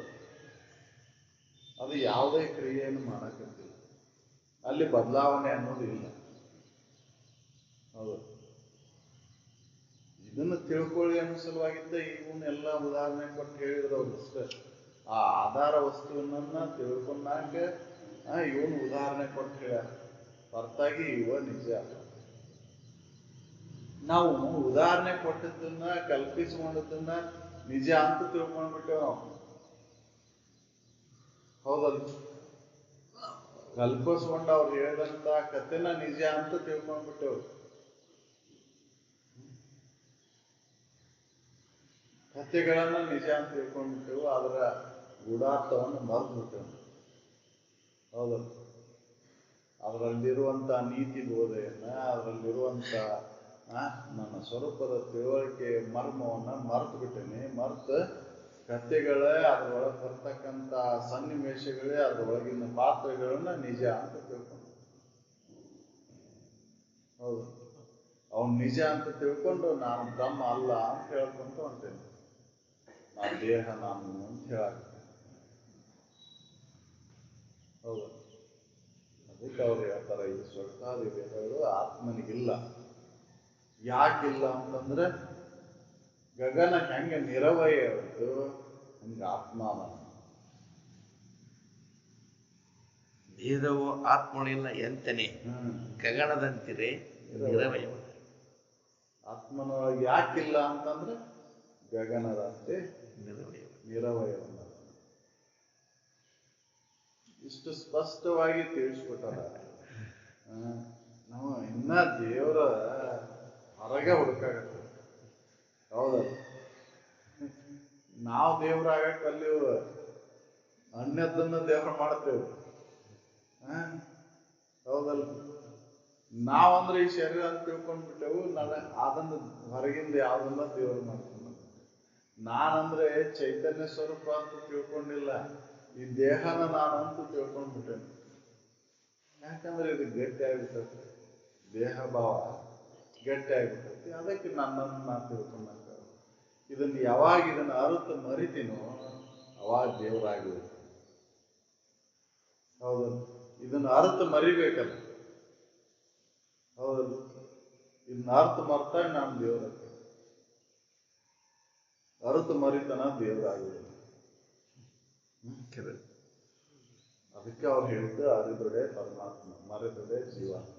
[SPEAKER 2] ಅದು ಯಾವುದೇ ಕ್ರಿಯೆಯನ್ನು ಮಾಡಕ್ಕಿಲ್ಲ, ಅಲ್ಲಿ ಬದಲಾವಣೆ ಅನ್ನೋದು ಇಲ್ಲ. ಹೌದು, ಇದನ್ನು ತಿಳ್ಕೊಳ್ಳಿ ಅನ್ನೋ ಸಲುವಾಗಿದ್ದ ಇವನ್ನೆಲ್ಲ ಉದಾಹರಣೆ ಕೊಟ್ಟು ಹೇಳಿದ್ರು ಅಷ್ಟೇ. ಆ ಆಧಾರ ವಸ್ತುವನ್ನ ತಿಳ್ಕೊಂಡಾಗ ಇವನು ಉದಾಹರಣೆ ಕೊಟ್ಟು ಹೇಳ್ಯಾರ, ಹೊರತಾಗಿ ಇವ ನಿಜ. ನಾವು ಉದಾಹರಣೆ ಕೊಟ್ಟದನ್ನ ಕಲ್ಪಿಸಿಕೊಂಡದನ್ನ ನಿಜ ಅಂತ ತಿಳ್ಕೊಂಡ್ಬಿಟ್ಟೇವ್ ನಾವು. ಹೌದಲ್ಲ, ಕಲ್ಪಿಸ್ಕೊಂಡು ಅವ್ರು ಹೇಳಿದಂತ ಕಥೆನ ನಿಜ ಅಂತ ತಿಳ್ಕೊಂಡ್ಬಿಟ್ಟೇವ್. ಕಥೆಗಳನ್ನ ನಿಜ ಅಂತ ತಿಳ್ಕೊಂಡ್ಬಿಟ್ಟೆವು, ಅದರ ಗೂಢಾರ್ಥವನ್ನು ಮರೆತುಬಿಟ್ಟೆವು. ಹೌದಲ್ಲ, ಅದರಲ್ಲಿರುವಂತ ನೀತಿ ಬೋಧೆಯನ್ನ, ಅದರಲ್ಲಿರುವಂತ ನನ್ನ ಸ್ವರೂಪದ ತಿಳುವಳಿಕೆ ಮರ್ಮವನ್ನ ಮರೆತು ಬಿಟ್ಟೇನೆ. ಮರೆತು ಕಥೆಗಳೇ, ಅದ್ರೊಳಗೆ ಬರ್ತಕ್ಕಂಥ ಸನ್ನಿವೇಶಗಳೇ, ಅದ್ರೊಳಗಿನ ಪಾತ್ರಗಳನ್ನ ನಿಜ ಅಂತ ತಿಳ್ಕೊಂಡು. ಹೌದು, ಅವನು ನಿಜ ಅಂತ ತಿಳ್ಕೊಂಡು ನಾನು ಬ್ರಹ್ಮ ಅಲ್ಲ ಅಂತ ಹೇಳ್ಕೊಂತ ಹೊಂಟೇನೆ. ನಾನು ದೇಹ ನಾನು ಅಂತ ಹೇಳಾಗ್ತೇನೆ. ಹೌದು, ಅದಕ್ಕೆ ಅವ್ರು ಹೇಳ್ತಾರೆ, ಈ ಸ್ವರ್ಗಾದಿ ವೇದಗಳು ಆತ್ಮನಿಗಿಲ್ಲ. ಯಾಕಿಲ್ಲ ಅಂತಂದ್ರೆ ಗಗನ ಹೆಂಗ ನಿರವಯ ಇತ್ತು ಹಂಗ ಆತ್ಮಾನ.
[SPEAKER 1] ವೇದವು ಆತ್ಮನಿಲ್ಲ ಎಂತನೇ ಗಗನದಂತಿರೆ ನಿರವಯ.
[SPEAKER 2] ಆತ್ಮನೊಳಗೆ ಯಾಕಿಲ್ಲ ಅಂತಂದ್ರೆ ಗಗನದಂತೆ ನಿರವಯವನ್ನ ಇಷ್ಟು ಸ್ಪಷ್ಟವಾಗಿ ತಿಳಿಸ್ಬಿಟ್ಟಾರ. ನಾವು ಇನ್ನ ದೇವರ ಹೊರಗೆ ಹುಡುಕಾಗತ್ತೆ. ಹೌದಲ್ಲ, ನಾವು ದೇವ್ರಾಗಕ್ಕೆ ಅಲ್ಲಿ ಅನ್ಯದನ್ನ ದೇವ್ರ ಮಾಡ್ತೇವೆ. ಹೌದಲ್ಲ, ನಾವಂದ್ರೆ ಈ ಶರೀರ ಅಂತ ತಿಳ್ಕೊಂಡ್ಬಿಟ್ಟೆವು. ಅದನ್ನ ಹೊರಗಿಂದ ಯಾವ್ದನ್ನ ದೇವ್ರು ಮಾಡ್ಕೊಂಡು, ನಾನಂದ್ರೆ ಚೈತನ್ಯ ಸ್ವರೂಪ ಅಂತ ತಿಳ್ಕೊಂಡಿಲ್ಲ, ಈ ದೇಹನ ನಾನಂತೂ ತಿಳ್ಕೊಂಡ್ಬಿಟ್ಟೇನೆ. ಯಾಕಂದ್ರೆ ಇದು ಗಟ್ಟಿ ಆಗ್ಬಿಟ್ಟೈತಿ, ದೇಹ ಭಾವ ಗಟ್ಟಿ ಆಗ್ಬಿಟ್ಟೈತಿ. ಅದಕ್ಕೆ ನನ್ನನ್ನು ನಾನು ತಿಳ್ಕೊಂಡಂಗ. ಯಾವಾಗ ಇದನ್ನ ಅರುತ್ತು ಮರಿತೀನೋ ಅವಾಗ ದೇವರಾಗಬೇಕು. ಹೌದಲ್ಲ, ಇದನ್ನ ಅರ್ಥ ಮರಿಬೇಕಲ್ಲ. ಹೌದಲ್ಲ, ಇದನ್ನ ಅರ್ಥ ಮರ್ತಾಗ ನಾನು ದೇವ್ರ. ಅರ್ಥ ಮರಿತನ ದೇವರಾಗುವುದಿಲ್ಲ. ಅದಕ್ಕೆ ಅವ್ರು ಹೇಳಿದ್ದು ಅರಿದೊಡೆ ಪರಮಾತ್ಮ, ಮರೆದೊಡೆ ಜೀವಾತ್ಮ.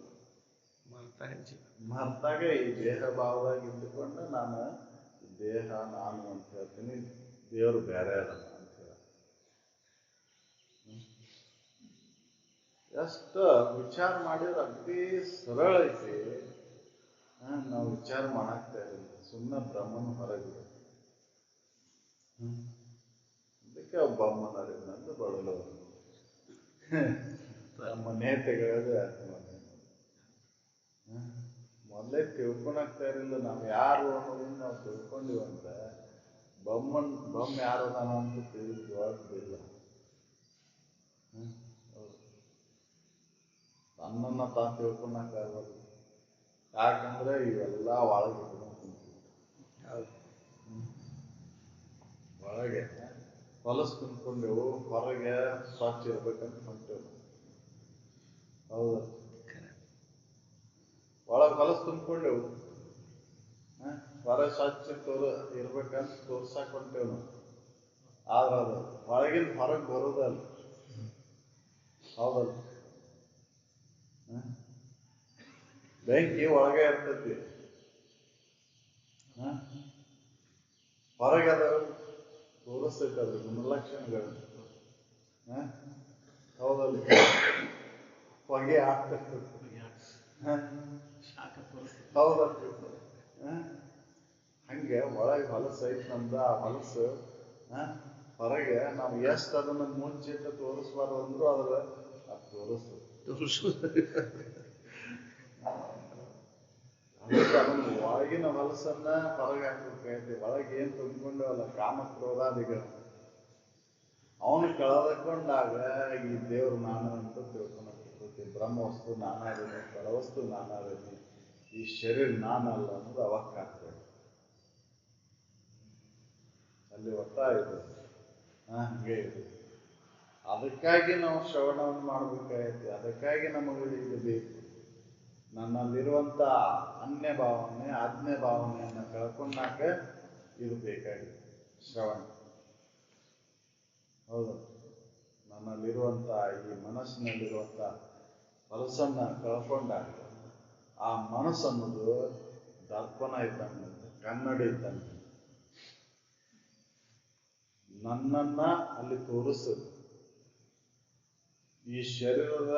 [SPEAKER 2] ಮರ್ತಾಗ ಈ ದೇಹ ಭಾವದಾಗ ಇದ್ದುಕೊಂಡು ನಾನು ದೇಹ ನಾನು ಅಂತ ಹೇಳ್ತೀನಿ, ದೇವರು ಬೇರೆ ಅಲ್ಲ ಅಂತ ಹೇಳ. ಎಷ್ಟು ವಿಚಾರ ಮಾಡಿದ್ರೆ ಅಗ್ದಿ ಸರಳ ಐತಿ. ನಾವು ವಿಚಾರ ಮಾಡಾಕ್ತಾ ಇರಲಿಲ್ಲ, ಸುಮ್ಮನೆ ಬ್ರಹ್ಮನ ಹೊರಗಿದೆ. ಅದಕ್ಕೆ ಒಬ್ಬಮ್ಮನರಿಂದ ಬದಲು ನಮ್ಮ ನೇತೆಗಳದು ಮೊದಲೇ ತಿಳ್ಕೊಳಕ್ತಾ ಇರಲಿಲ್ಲ. ನಾವು ಯಾರು ಅನ್ನೋದನ್ನ ನಾವು ತಿಳ್ಕೊಂಡಿವಂದ್ರೆ ಬೊಮ್ಮ ಯಾರು ನಾನು ಅಂತ ತಿಳಿದಿಲ್ಲ. ತನ್ನನ್ನ ತಾನು ತಿಳ್ಕೊಳಕ್ಕಾಗಲ್ಲ. ಯಾಕಂದ್ರೆ ಇವೆಲ್ಲ ಒಳಗೆ ಒಳಗೆ ಹೊಲಸು ತುಂಬಿಕೊಂಡೆವು, ಹೊರಗೆ ಸ್ವಚ್ಛ ಇರ್ಬೇಕಂತ ಹೊಂಟೇವು. ಹೌದ, ಒಳಗೆ ಹೊಲಸು ತುಂಬಿಕೊಂಡೆವು, ಹೊರಗೆ ಸ್ವಚ್ಛ ಇರ್ಬೇಕಂತ ತೋರ್ಸಾಕ್ ಹೊಂಟೇವು ನಾವು. ಆದ್ರೆ ಅದು ಒಳಗಿಂದ ಹೊರಗೆ ಬರೋದಲ್ಲ. ಹೌದಲ್ಲ, ಬೆಂಕಿ ಒಳಗೆ ಇರ್ತೈತಿ, ಹೊರಗೆ ಅದ ತೋರಿಸ್ತೈತೆ ಅದ್ರ ಗುಣಲಕ್ಷಣಗಳು. ಹೌದಲ್ಲ, ಹೊಗೆ ಆಗ್ತಿರ್ತೈತಿ. ಹೌದಲ್ಲ, ಹಂಗೆ ಒಳಗೆ ಹೊಲಸು ಐತಿ ನಮ್ದು. ಆ ಹೊಲಸು ಹೊರಗೆ ನಾವು ಎಷ್ಟು ಅದನ್ನ ಮುಂಚಿಟ್ಟು ತೋರಿಸ್ಬಾರ್ದು ಅಂದ್ರು ಅದ್ರ ತೋರಿಸು. ಅದನ್ನು ಒಳಗಿನ ಹೊಲಸನ್ನ ಹೊರಗೆ ಹಾಕ್ಬೇಕಾಯ್ತು. ಒಳಗೆ ಏನ್ ತುಂಬಿಕೊಂಡವಲ್ಲ ಕಾಮ ಕ್ರೋಧಾದಿಗಳು, ಅವನು ಕಳೆದುಕೊಂಡಾಗ ಈ ದೇವ್ರು ನಾನು ಅಂತ ತಿಳ್ಕೊಳಕ್ಕೆ ಬ್ರಹ್ಮ ವಸ್ತು ನಾನಾದೇನಿ, ಪರವಸ್ತು ನಾನಾದೇನಿ, ಈ ಶರೀರ ನಾನಲ್ಲ ಅನ್ನೋದು ಅವಕ್ಕೆ ಹಾಕ್ಬೇಕು. ಅಲ್ಲಿ ಒಟ್ಟಾಯಿತು ಹಂಗೆ ಇದೆ. ಅದಕ್ಕಾಗಿ ನಾವು ಶ್ರವಣವನ್ನು ಮಾಡಬೇಕಾಗೈತಿ. ಅದಕ್ಕಾಗಿ ನಮಗೆ ಇದು ಬೇಕು. ನನ್ನಲ್ಲಿರುವಂತ ಅನ್ಯ ಭಾವನೆ ಆಜ್ಞೆ ಭಾವನೆಯನ್ನು ಕಳ್ಕೊಂಡಾಗ ಇದು ಬೇಕಾಗಿದೆ ಶ್ರವಣ. ಹೌದು, ನನ್ನಲ್ಲಿರುವಂತ ಈ ಮನಸ್ಸಿನಲ್ಲಿರುವಂತ ಹೊಲಸನ್ನ ಕಳ್ಕೊಂಡಾಗ ಆ ಮನಸ್ಸನ್ನೋದು ದರ್ಪಣ ಇದ್ದಂಗೆ, ಕನ್ನಡಿ ಇದ್ದಂಗೆ ನನ್ನನ್ನ ಅಲ್ಲಿ ತೋರಿಸ್ತದೆ. ಈ ಶರೀರದ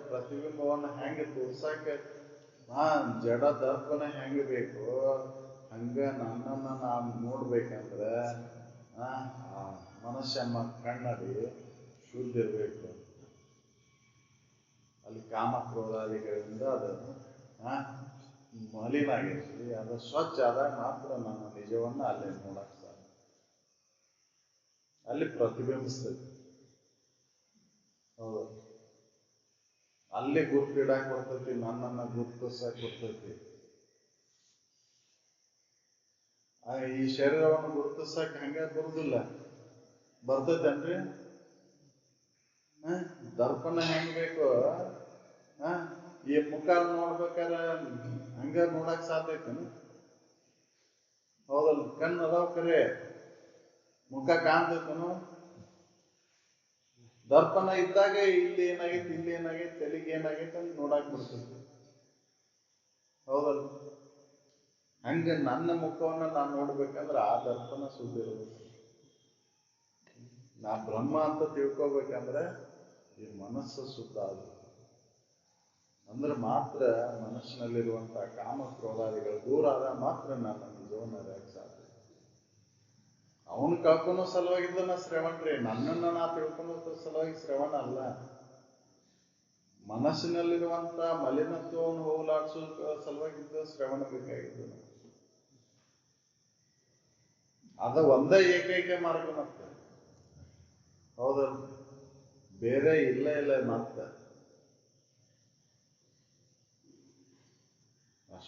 [SPEAKER 2] ಪ್ರತಿಬಿಂಬವನ್ನು ಹೆಂಗೆ ತೋರ್ಸಕ್ಕೆ ಜಡ ದರ್ಪಣ ಹೆಂಗೆ ಬೇಕು, ಹಂಗ ನನ್ನನ್ನ ನಾನು ನೋಡ್ಬೇಕಂದ್ರೆ ಆ ಮನುಷ್ಯಮ್ಮ ಕಣ್ಣಲ್ಲಿ ಶುದ್ಧ ಇರಬೇಕು. ಅಲ್ಲಿ ಕಾಮ ಕ್ರೋಧಾದಿಗಳಿಂದ ಅದು ಮಲಿನ ಆಗೈತಿ. ಅದು ಸ್ವಚ್ಛ ಆದಾಗ ಮಾತ್ರ ನನ್ನ ನಿಜವನ್ನ ಅಲ್ಲಿ ನೋಡಕ್ ಸಾಧ್ಯ. ಅಲ್ಲಿ ಪ್ರತಿಬಿಂಬಿಸ್ತೈತಿ. ಹೌದು, ಅಲ್ಲಿ ಗುರ್ತಿಡಾಕ್ ಬರ್ತೈತಿ, ನನ್ನನ್ನ ಗುರ್ತಿಸಕ್ ಬರ್ತೈತಿ. ಈ ಶರೀರವನ್ನು ಗುರುತಿಸಕ್ ಹಂಗ ಬರುದಿಲ್ಲ, ಬರ್ತೈತೇನ್ರಿ? ದರ್ಪಣ ಹೆಂಗ್ ಬೇಕು, ಈ ಮುಖ ನೋಡ್ಬೇಕಾದ್ರೆ ಹಂಗ ನೋಡಕ್ ಸಾಧ್ಯ ಐತೇನು? ಹೌದಲ್ಲ, ಕಣ್ಣು ಅದಾವ ಕರೆ, ಮುಖ ಕಾಣ್ತೈತೇನು? ದರ್ಪಣ ಇದ್ದಾಗ ಇಲ್ಲಿ ಏನಾಗೈತಿ, ಇಲ್ಲಿ ಏನಾಗೈತಿ, ತೆಲಿಗೆ ಏನಾಗೈತಿ ಅಂತ ನೋಡಕ್ ಬರ್ತೈತಿ. ಹೌದಲ್ಲ, ಹಂಗ ನನ್ನ ಮುಖವನ್ನ ನಾನು ನೋಡ್ಬೇಕಂದ್ರೆ ಆ ದರ್ಪಣ ಶುದ್ಧ ಇರಬೇಕು. ನಾ ಬ್ರಹ್ಮ ಅಂತ ತಿಳ್ಕೊಬೇಕಂದ್ರೆ ಈ ಮನಸ್ಸು ಶುದ್ಧ ಆಗಬೇಕು. ಅಂದ್ರೆ ಮಾತ್ರ ಮನಸ್ಸಿನಲ್ಲಿರುವಂತ ಕಾಮ ಕ್ರೋಧಾದಿಗಳು ದೂರ ಆದ ಮಾತ್ರ ನನ್ನ ನಿಜವನ್ನ ಅರಿಯಕ್ಕೆ ಸಾಧ್ಯ. ಅವನು ಕಳ್ಕೊಳೋ ಸಲುವಾಗಿದ್ದನ ಶ್ರವಣ್ರಿ, ನನ್ನನ್ನ ನಾ ತಿಳ್ಕೊಳೋ ಸಲುವಾಗಿ ಶ್ರವಣ ಅಲ್ಲ. ಮನಸ್ಸಿನಲ್ಲಿರುವಂತ ಮಲಿನತ್ವವನ್ನು ಹೋಗಲಾಡಿಸೋ ಸಲುವಾಗಿದ್ದ ಶ್ರವಣ ಬೇಕಾಗಿದ್ದು. ಅದ ಒಂದೇ ಏಕೈಕ ಮಾರ್ಗ ಮತ್ತೆ. ಹೌದಲ್ಲ, ಬೇರೆ ಇಲ್ಲ ಮತ್ತೆ.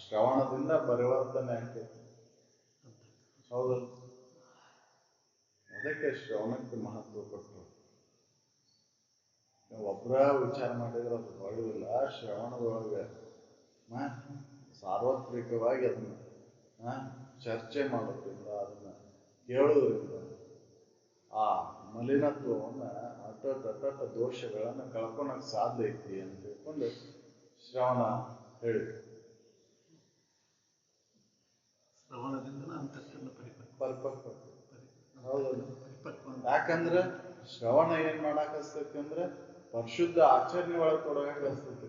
[SPEAKER 2] ಶ್ರವಣದಿಂದ ಪರಿವರ್ತನೆ ಆಗ್ತೈತಿ. ಹೌದಲ್ಲ, ಅದಕ್ಕೆ ಶ್ರವಣಕ್ಕೆ ಮಹತ್ವ ಕೊಟ್ಟರು. ಒಬ್ಬರ ವಿಚಾರ ಮಾಡಿದ್ರೆ ಅದು ಬರೋದಿಲ್ಲ. ಶ್ರವಣದೊಳಗೆ ಸಾರ್ವತ್ರಿಕವಾಗಿ ಅದನ್ನ ಚರ್ಚೆ ಮಾಡೋದ್ರಿಂದ, ಅದನ್ನ ಕೇಳೋದ್ರಿಂದ ಆ ಮಲಿನತ್ವವನ್ನ ಅಟ್ಟ ದೋಷಗಳನ್ನ ಕಳ್ಕೊಳಕ್ ಸಾಧ್ಯ ಐತಿ ಅಂತ ತಿಳ್ಕೊಂಡು ಶ್ರವಣ ಹೇಳಿ.
[SPEAKER 1] ಶ್ರವಣದಿಂದ ಅಂತಃಕರಣ
[SPEAKER 2] ಪರಿಪಕ್ವ. ಹೌದಲ್ಲ, ಯಾಕಂದ್ರೆ ಶ್ರವಣ ಏನ್ ಮಾಡಾಕ್ ಹಸ್ತೈತಿ ಅಂದ್ರೆ ಪರಿಶುದ್ಧ ಆಚರಣೆ ಒಳಗೆ ತೊಡಗಕ್ಕೆ ಹಸ್ತೈತಿ.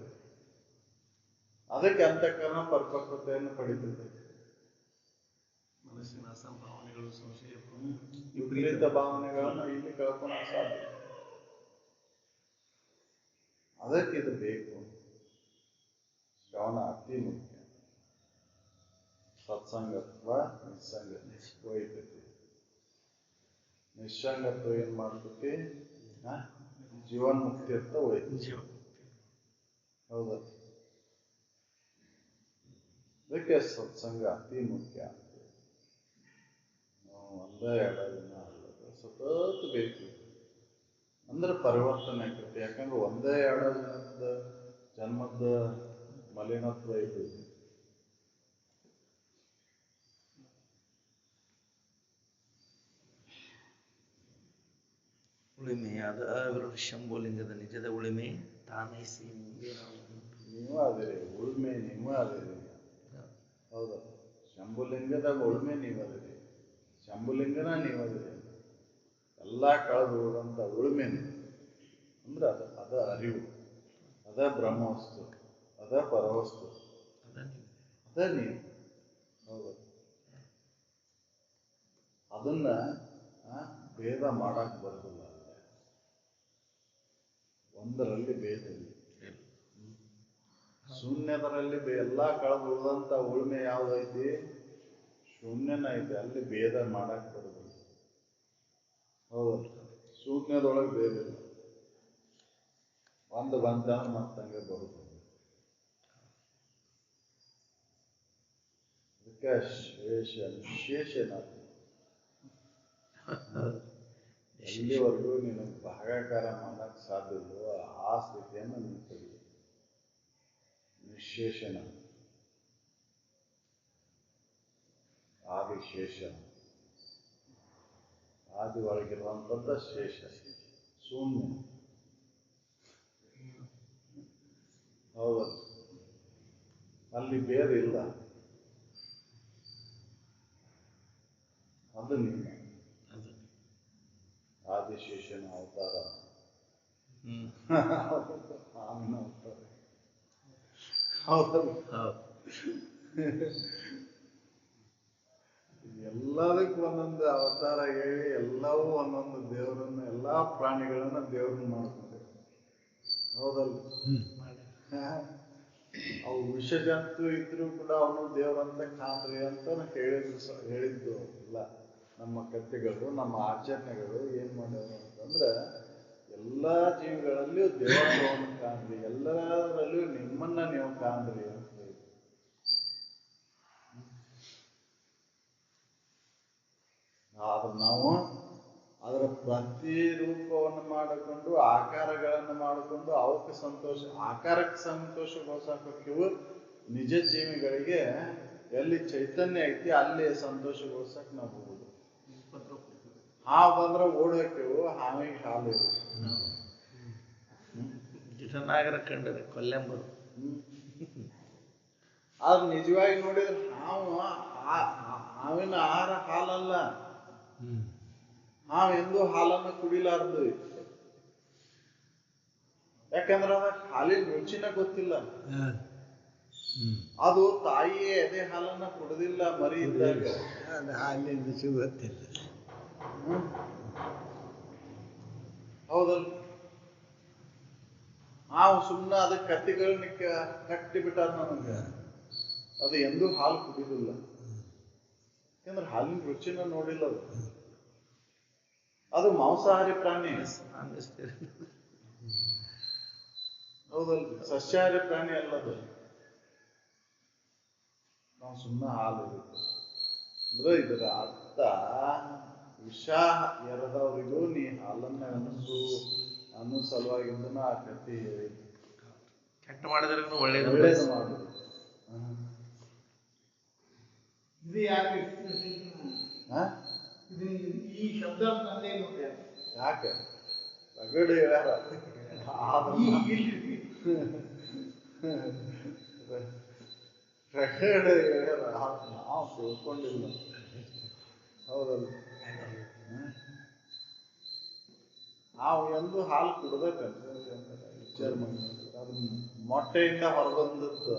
[SPEAKER 2] ಅದಕ್ಕೆ ಅಂತಃಕರಣ ಪರಿಪಕ್ವತೆಯನ್ನು ಪಡಿತೈತಿ.
[SPEAKER 1] ಮನಸ್ಸಿನ ಅಸಂಭಾವನೆಗಳು, ಸಂಶಯ,
[SPEAKER 2] ವಿಪರೀತ ಭಾವನೆಗಳನ್ನ ಇಲ್ಲಿ ಕಳ್ಕೊಳಕ್ ಸಾಧ್ಯ. ಅದಕ್ಕೆ ಇದು ಬೇಕು. ಶ್ರವಣ ಅತಿ ಮುಖ್ಯ. ಸತ್ಸಂಗತ್ವ ನಿಸ್ಸಂಗತ್ವ ಒಯ್ತೈತಿ. ನಿಸ್ಸಂಗತ್ವ ಏನ್ ಮಾಡ್ತೈತಿ, ಜೀವನ್ ಮುಕ್ತಿ ಅಂತ ಒಯ್ತೈತಿ. ಹೌದಾ, ಅದಕ್ಕೆ ಸತ್ಸಂಗ ಅತಿ ಮುಖ್ಯ. ಒಂದೇ 2 ದಿನ ಅಲ್ಲ, ಸತತ ಬೇಕು. ಅಂದ್ರೆ ಪರಿವರ್ತನೆ ಆಗ್ತೈತಿ. ಯಾಕಂದ್ರೆ ಒಂದೇ 2 ದಿನದ ಜನ್ಮದ ಮಲಿನತ್ವ ಇರ್ತೈತಿ.
[SPEAKER 1] ಉಳಿಮೆಯಾದ ಅವಿರಳ ಶಂಭುಲಿಂಗದ ನಿಜದ ಉಳಿಮೆ ತಾನೈಸಿ
[SPEAKER 2] ನೀವು ಅದಿರಿ, ಉಳ್ಮೆ ನೀವು ಅದಿರಿ. ಹೌದಾ, ಶಂಭುಲಿಂಗದ ಉಳ್ಮೆ ನೀವದಿರಿ, ಶಂಭುಲಿಂಗನ ನೀವದಿರಿ. ಎಲ್ಲ ಕಳೆದು ಹೋದಂತ ಉಳ್ಮೆ ಅಂದ್ರೆ ಅದ ಅರಿವು, ಅದ ಬ್ರಹ್ಮವಸ್ತು, ಅದ ಪರವಸ್ತು, ಅದ ನೀವು. ಹೌದು, ಅದನ್ನ ಭೇದ ಮಾಡಕ್ ಬರೋದಿಲ್ಲ. ಒಂದರಲ್ಲಿ ಭೇದ ಇಲ್ಲ. ಶೂನ್ಯದರಲ್ಲಿ ಎಲ್ಲ ಕಳೆದು ಉಳಿದಂತ ಉಳ್ಮೆ ಯಾವ್ದೈತಿ? ಶೂನ್ಯನ ಐತಿ, ಅಲ್ಲಿ ಭೇದ ಮಾಡಕ್ ಬರುದಿಲ್ಲ. ಹೌದಲ್ಲ? ಶೂನ್ಯದೊಳಗೆ ಭೇದ ಇಲ್ಲ. ಒಂದು ಬಂತ ಮತ್ತಂಗೆ ಬರುದಿಲ್ಲ. ಅದಕ್ಕೆ ಶೇಷನ ಎಲ್ಲಿವರೆಗೂ ನೀನು ಭಾಗಾಕಾರ ಮಾಡಕ್ ಸಾಧ್ಯ ಇಲ್ವೋ ಆ ಸ್ಥಿತಿಯನ್ನು ನೀನು ಪಡಿ. ನಿಶೇಷನ, ಆದಿಶೇಷ, ಆದಿ ಒಳಗಿರುವಂಥದ್ದ ಶೇಷ, ಶೂನ್ಯ. ಹೌದಲ್ಲ? ಅಲ್ಲಿ ಬೇರೆ ಇಲ್ಲ. ಅದು ನೀನು ಆದಿಶೇಷನ ಅವತಾರ, ಆಮಿನ ಅವತಾರ. ಹೌದಲ್ಲ? ಎಲ್ಲದಕ್ಕೂ ಒಂದೊಂದು ಅವತಾರ ಹೇಳಿ ಎಲ್ಲವೂ ಒಂದೊಂದು ದೇವರನ್ನ, ಎಲ್ಲಾ ಪ್ರಾಣಿಗಳನ್ನ ದೇವ್ರನ್ನ ಮಾಡ್ತಾರೆ. ಹೌದಲ್ಲ? ಅವು ವಿಷಜಂತು ಇದ್ರು ಕೂಡ ಅವನು ದೇವರಂತ ಕಾಣ್ರಿ ಅಂತ ಹೇಳಿದ್ದು ಇಲ್ಲ. ನಮ್ಮ ಕಥೆಗಳು, ನಮ್ಮ ಆಚರಣೆಗಳು ಏನ್ ಮಾಡ್ಯಾವ ಅಂತಂದ್ರೆ, ಎಲ್ಲಾ ಜೀವಿಗಳಲ್ಲಿಯೂ ದೇವತ್ವವನ್ನು ಕಾಣ್ರಿ, ಎಲ್ಲರಲ್ಲಿಯೂ ನಿಮ್ಮನ್ನ ನೀವು ಕಾಣ್ರಿ ಅಂತ ಹೇಳಿ. ಆದ್ರೆ ನಾವು ಅದರ ಪ್ರತಿರೂಪವನ್ನು ಮಾಡಿಕೊಂಡು, ಆಕಾರಗಳನ್ನು ಮಾಡಿಕೊಂಡು ಅವಕ್ಕೆ ಸಂತೋಷ, ಆಕಾರಕ್ಕೆ ಸಂತೋಷಗೊಳಿಸಾಕಿವು. ನಿಜ ಜೀವಿಗಳಿಗೆ ಎಲ್ಲಿ ಚೈತನ್ಯ ಐತಿ ಅಲ್ಲಿ ಸಂತೋಷಗೊಳಿಸಕ್ ನಾವು ಹೋಗುದು. ಹಾವು ಬಂದ್ರೆ ಓಡೋಕೆವು, ಹಾವಿಗೆ ಹಾಲು ಇರು.
[SPEAKER 1] ಜಟನಾಗರ ಕಂಡರೆ ಕೊಲ್ಲೆಂಬರು.
[SPEAKER 2] ಆದ್ರೆ ನಿಜವಾಗಿ ನೋಡಿದ್ರೆ ಹಾವಿನ ಆಹಾರ ಹಾಲಲ್ಲ. ಹಾವು ಎಂದೂ ಹಾಲನ್ನು ಕುಡಿಲಾರ್ದು. ಯಾಕಂದ್ರೆ ಅದ ಹಾಲಿನ ರುಚಿನ ಗೊತ್ತಿಲ್ಲ. ಅದು ತಾಯಿಯೇ ಎದೆ ಹಾಲನ್ನ ಕುಡಿದಿಲ್ಲ ಮರಿ ಇದ್ದಾಗ.
[SPEAKER 3] ಹಾಲಿನ ರುಚಿ ಗೊತ್ತಿಲ್ಲ.
[SPEAKER 2] ಹೌದಲ್ಲ? ಹಾವು ಸುಮ್ಮನೆ ಅದಕ್ಕೆ ಕತ್ತಿಗಳನ್ನ ಕಟ್ಟಿ ಬಿಟ್ಟಾರ ನನಗ. ಅದು ಎಂದೂ ಹಾಲು ಕುಡಿದಿಲ್ಲ. ಯಾಕಂದ್ರೆ ಹಾಲಿನ ರುಚಿನ ನೋಡಿಲ್ಲ ಅದು. ಅದು ಮಾಂಸಾಹಾರಿ ಪ್ರಾಣಿ. ಹೌದಲ್ಲ? ಸಸ್ಯಾಹಾರಿ ಪ್ರಾಣಿ ಅಲ್ಲದು. ನಾವು ಸುಮ್ಮನೆ ಹಾಲು ಇರುತ್ತೆ ಅಂದ್ರೆ ಇದರ ಅರ್ಥ, ವಿಷ ಎರೆದವರಿಗೂ ನೀ ಹಾಲನ್ನ ಅನ್ನೋ ಸಲುವಾಗಿಂದನೂ ಆ ಕಥೆ ಹೇಳಿ.
[SPEAKER 1] ಕೆಟ್ಟ ಮಾಡಿದ್ರೆ ಒಳ್ಳೇದು
[SPEAKER 2] ಮಾಡುದು.
[SPEAKER 4] ಇದು ಯಾಕೆ ಈ ಶಬ್ದ
[SPEAKER 2] ಯಾಕೆ ರಗಡೆ ಹೇಳ್ಯಾರ. ರಗಡೆ ಹೇಳ್ಯಾರ, ನಾವು ತಿಳ್ಕೊಂಡಿಲ್ಲ. ಹೌದಲ್ಲ? ನಾವು ಎಂದು ಹಾಲು ಕುಡ್ದಕ್ಕಂತ ವಿಚಾರ ಮಾಡಿ. ಅದು ಮೊಟ್ಟೆಯಿಂದ ಹೊರಬಂದದ್ದು,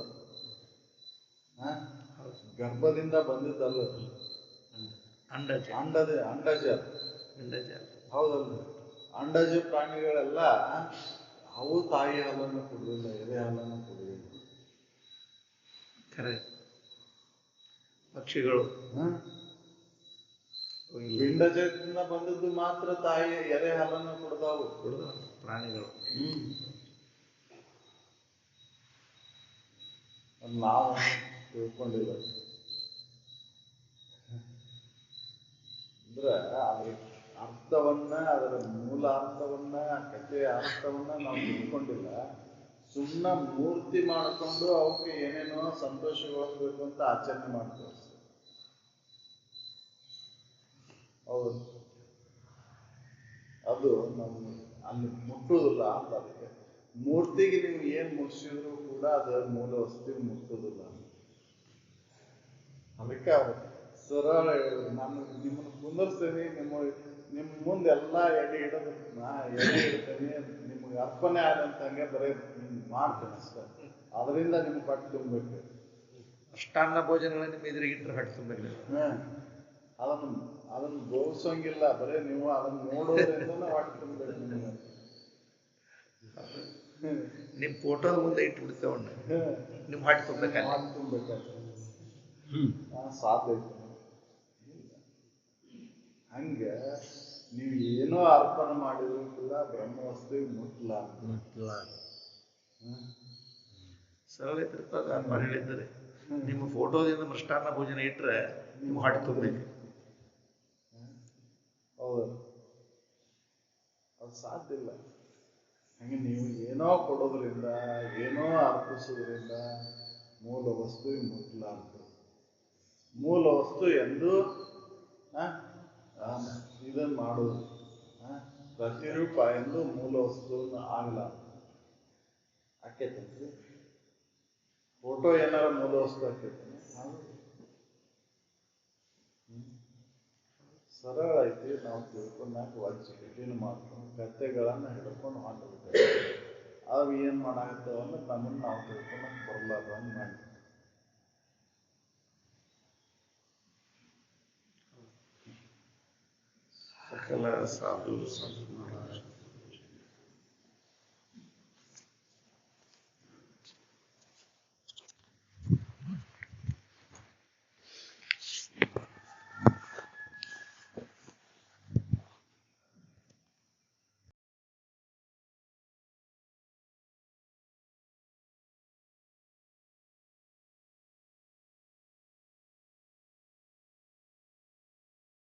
[SPEAKER 2] ಗರ್ಭದಿಂದ ಬಂದಿದ್ದಲ್ಲ. ಅಂಡಜ. ಹೌದಲ್ಲ? ಅಂಡಜ ಪ್ರಾಣಿಗಳೆಲ್ಲ ಅವು ತಾಯಿ ಹಾಲನ್ನು ಕುಡಿದಿಲ್ಲ, ಎದೆ ಹಾಲನ್ನು ಕುಡಿದಿಲ್ಲ.
[SPEAKER 1] ಪಕ್ಷಿಗಳು
[SPEAKER 2] ಪಿಂಡಜದಿಂದ ಬಂದದ್ದು ಮಾತ್ರ ತಾಯಿ ಎದೆ ಹಾಲನ್ನು ಕುಡ್ದಾವು
[SPEAKER 1] ಪ್ರಾಣಿಗಳು.
[SPEAKER 2] ನಾವು ತಿಳ್ಕೊಂಡಿಲ್ಲ. ಅಂದ್ರೆ ಅದ್ರ ಅರ್ಥವನ್ನ, ಅದರ ಮೂಲ ಅರ್ಥವನ್ನ, ಕಥೆಯ ಅರ್ಥವನ್ನ ನಾವು ತಿಳ್ಕೊಂಡಿಲ್ಲ. ಸುಮ್ಮನೆ ಮೂರ್ತಿ ಮಾಡಿಕೊಂಡು ಅವಕ್ಕೆ ಏನೇನೋ ಸಂತೋಷಗೊಳಿಸ್ಬೇಕು ಅಂತ ಆಚರಣೆ ಮಾಡ್ತೇವೆ. ಹೌದು, ಅದು ನಮ್ಮ ಅಲ್ಲಿ ಮುಟ್ಟುವುದಿಲ್ಲ ಅಂತ. ಅದಕ್ಕೆ ಮೂರ್ತಿಗೆ ನೀವು ಏನ್ ಮುಟ್ಸಿದ್ರು ಕೂಡ ಅದು ಮೂಲ ವಸ್ತು ಮುಟ್ಟುವುದಿಲ್ಲ. ಅದಕ್ಕೆ ಅವರು ಸರಳ ಹೇಳಿದ್ರು, ನಾನು ನಿಮ್ಮನ್ನು ಕುಂದರ್ಸ್ತೇನೆ, ನಿಮ್ಮ ಮುಂದೆ ಎಲ್ಲ ಎಡೆ ಹಿಡಿದು ಎಡೆ ಇಡ್ತೇನೆ, ನಿಮ್ಗೆ ಅರ್ಪಣೆ ಆದಂತಂಗೆ ಬರೀ ಮಾಡ್ತೇನೆ ಅಷ್ಟೇ. ಅದರಿಂದ ನಿಮ್ಗೆ ಹೊಟ್ಟೆ ತುಂಬಬೇಕು.
[SPEAKER 1] ಅಷ್ಟಾನ್ನ ಭೋಜನಗಳ ನಿಮ್ಮ ಎದುರಿಗಿಟ್ಟರೆ ಹೊಟ್ಟೆ ತುಂಬಬೇಕು.
[SPEAKER 2] ಅದನ್ನು ಗೋವಿಸಂಗಿಲ್ಲ, ಬರೀ ನೀವು ಅದನ್ನು ನೋಡೋದ್ರಿಂದ ಹೊಟ್ಟೆ ತುಂಬಬೇಕು ನಿಮ್ಗೆ.
[SPEAKER 1] ನಿಮ್ಮ ಫೋಟೋದ ಮುಂದೆ ಇಟ್ಬಿಡ್ತೇವಣ್ಣ ನಿಮ್ಮ ಹಾಟ್ ತುಂಬಬೇಕಲ್ಲ
[SPEAKER 2] ಹಾಲು ತುಂಬಬೇಕಾಗ್ತದೆ ಸಾಧ್ಯ ಐತೆ ಹಂಗೆ ನೀವು ಏನೋ ಅರ್ಪಣೆ ಮಾಡಿದ್ರು ಕೂಡ ಬ್ರಹ್ಮವಸ್ತುವಿಗೆ ಮುಟ್ಲ
[SPEAKER 1] ಸರಳ ತಿರುಪತಿ ಅರ್ಪಣೆ ಹೇಳಿದ್ದಾರೆ ನಿಮ್ಮ ಫೋಟೋದಿಂದ ಮೃಷ್ಟಾನ್ನ ಭೋಜನ ಇಟ್ಟರೆ ನಿಮ್ಮ ಹಾಟ್ ತುಂಬಬೇಕು
[SPEAKER 2] ಹೌದು ಅದು ಸಾಧ್ಯ ಇಲ್ಲ ಹಂಗೆ ನೀವು ಏನೋ ಕೊಡೋದ್ರಿಂದ ಏನೋ ಅರ್ಪಿಸೋದ್ರಿಂದ ಮೂಲ ವಸ್ತುವಿಗೆ ಮುಟ್ಲ ಅಂತ ಮೂಲ ವಸ್ತು ಎಂದು ಇದನ್ನು ಮಾಡೋದು ಪ್ರತಿರೂಪ ಎಂದು ಮೂಲ ವಸ್ತುವನ್ನು ಆಗಲ್ಲ ಆಕೇತಂತ್ರಿ ಫೋಟೋ ಏನಾರ ಮೂಲ ವಸ್ತು ಆಕೇತಿ ಸರಳ ಐತಿ ನಾವು ತಿಳ್ಕೊಂಡಾಗ ವಜ್ಜಿನ ಮಾಡ್ಕೊಂಡು ಕಥೆಗಳನ್ನು ಹಿಡ್ಕೊಂಡು ಹೊಂಟಬಿಟ್ಟೆ ಅವು ಏನು ಮಾಡಾಕತ್ತವ ಅಂದ್ರೆ ನಮ್ಮನ್ನು ನಾವು ತಿಳ್ಕೊಂಡಾಗ ಬರಲಾರ್ದಂಗೆ ಮಾಡಿ
[SPEAKER 1] ಸಕಲ ಸಾಧು ಸಂತ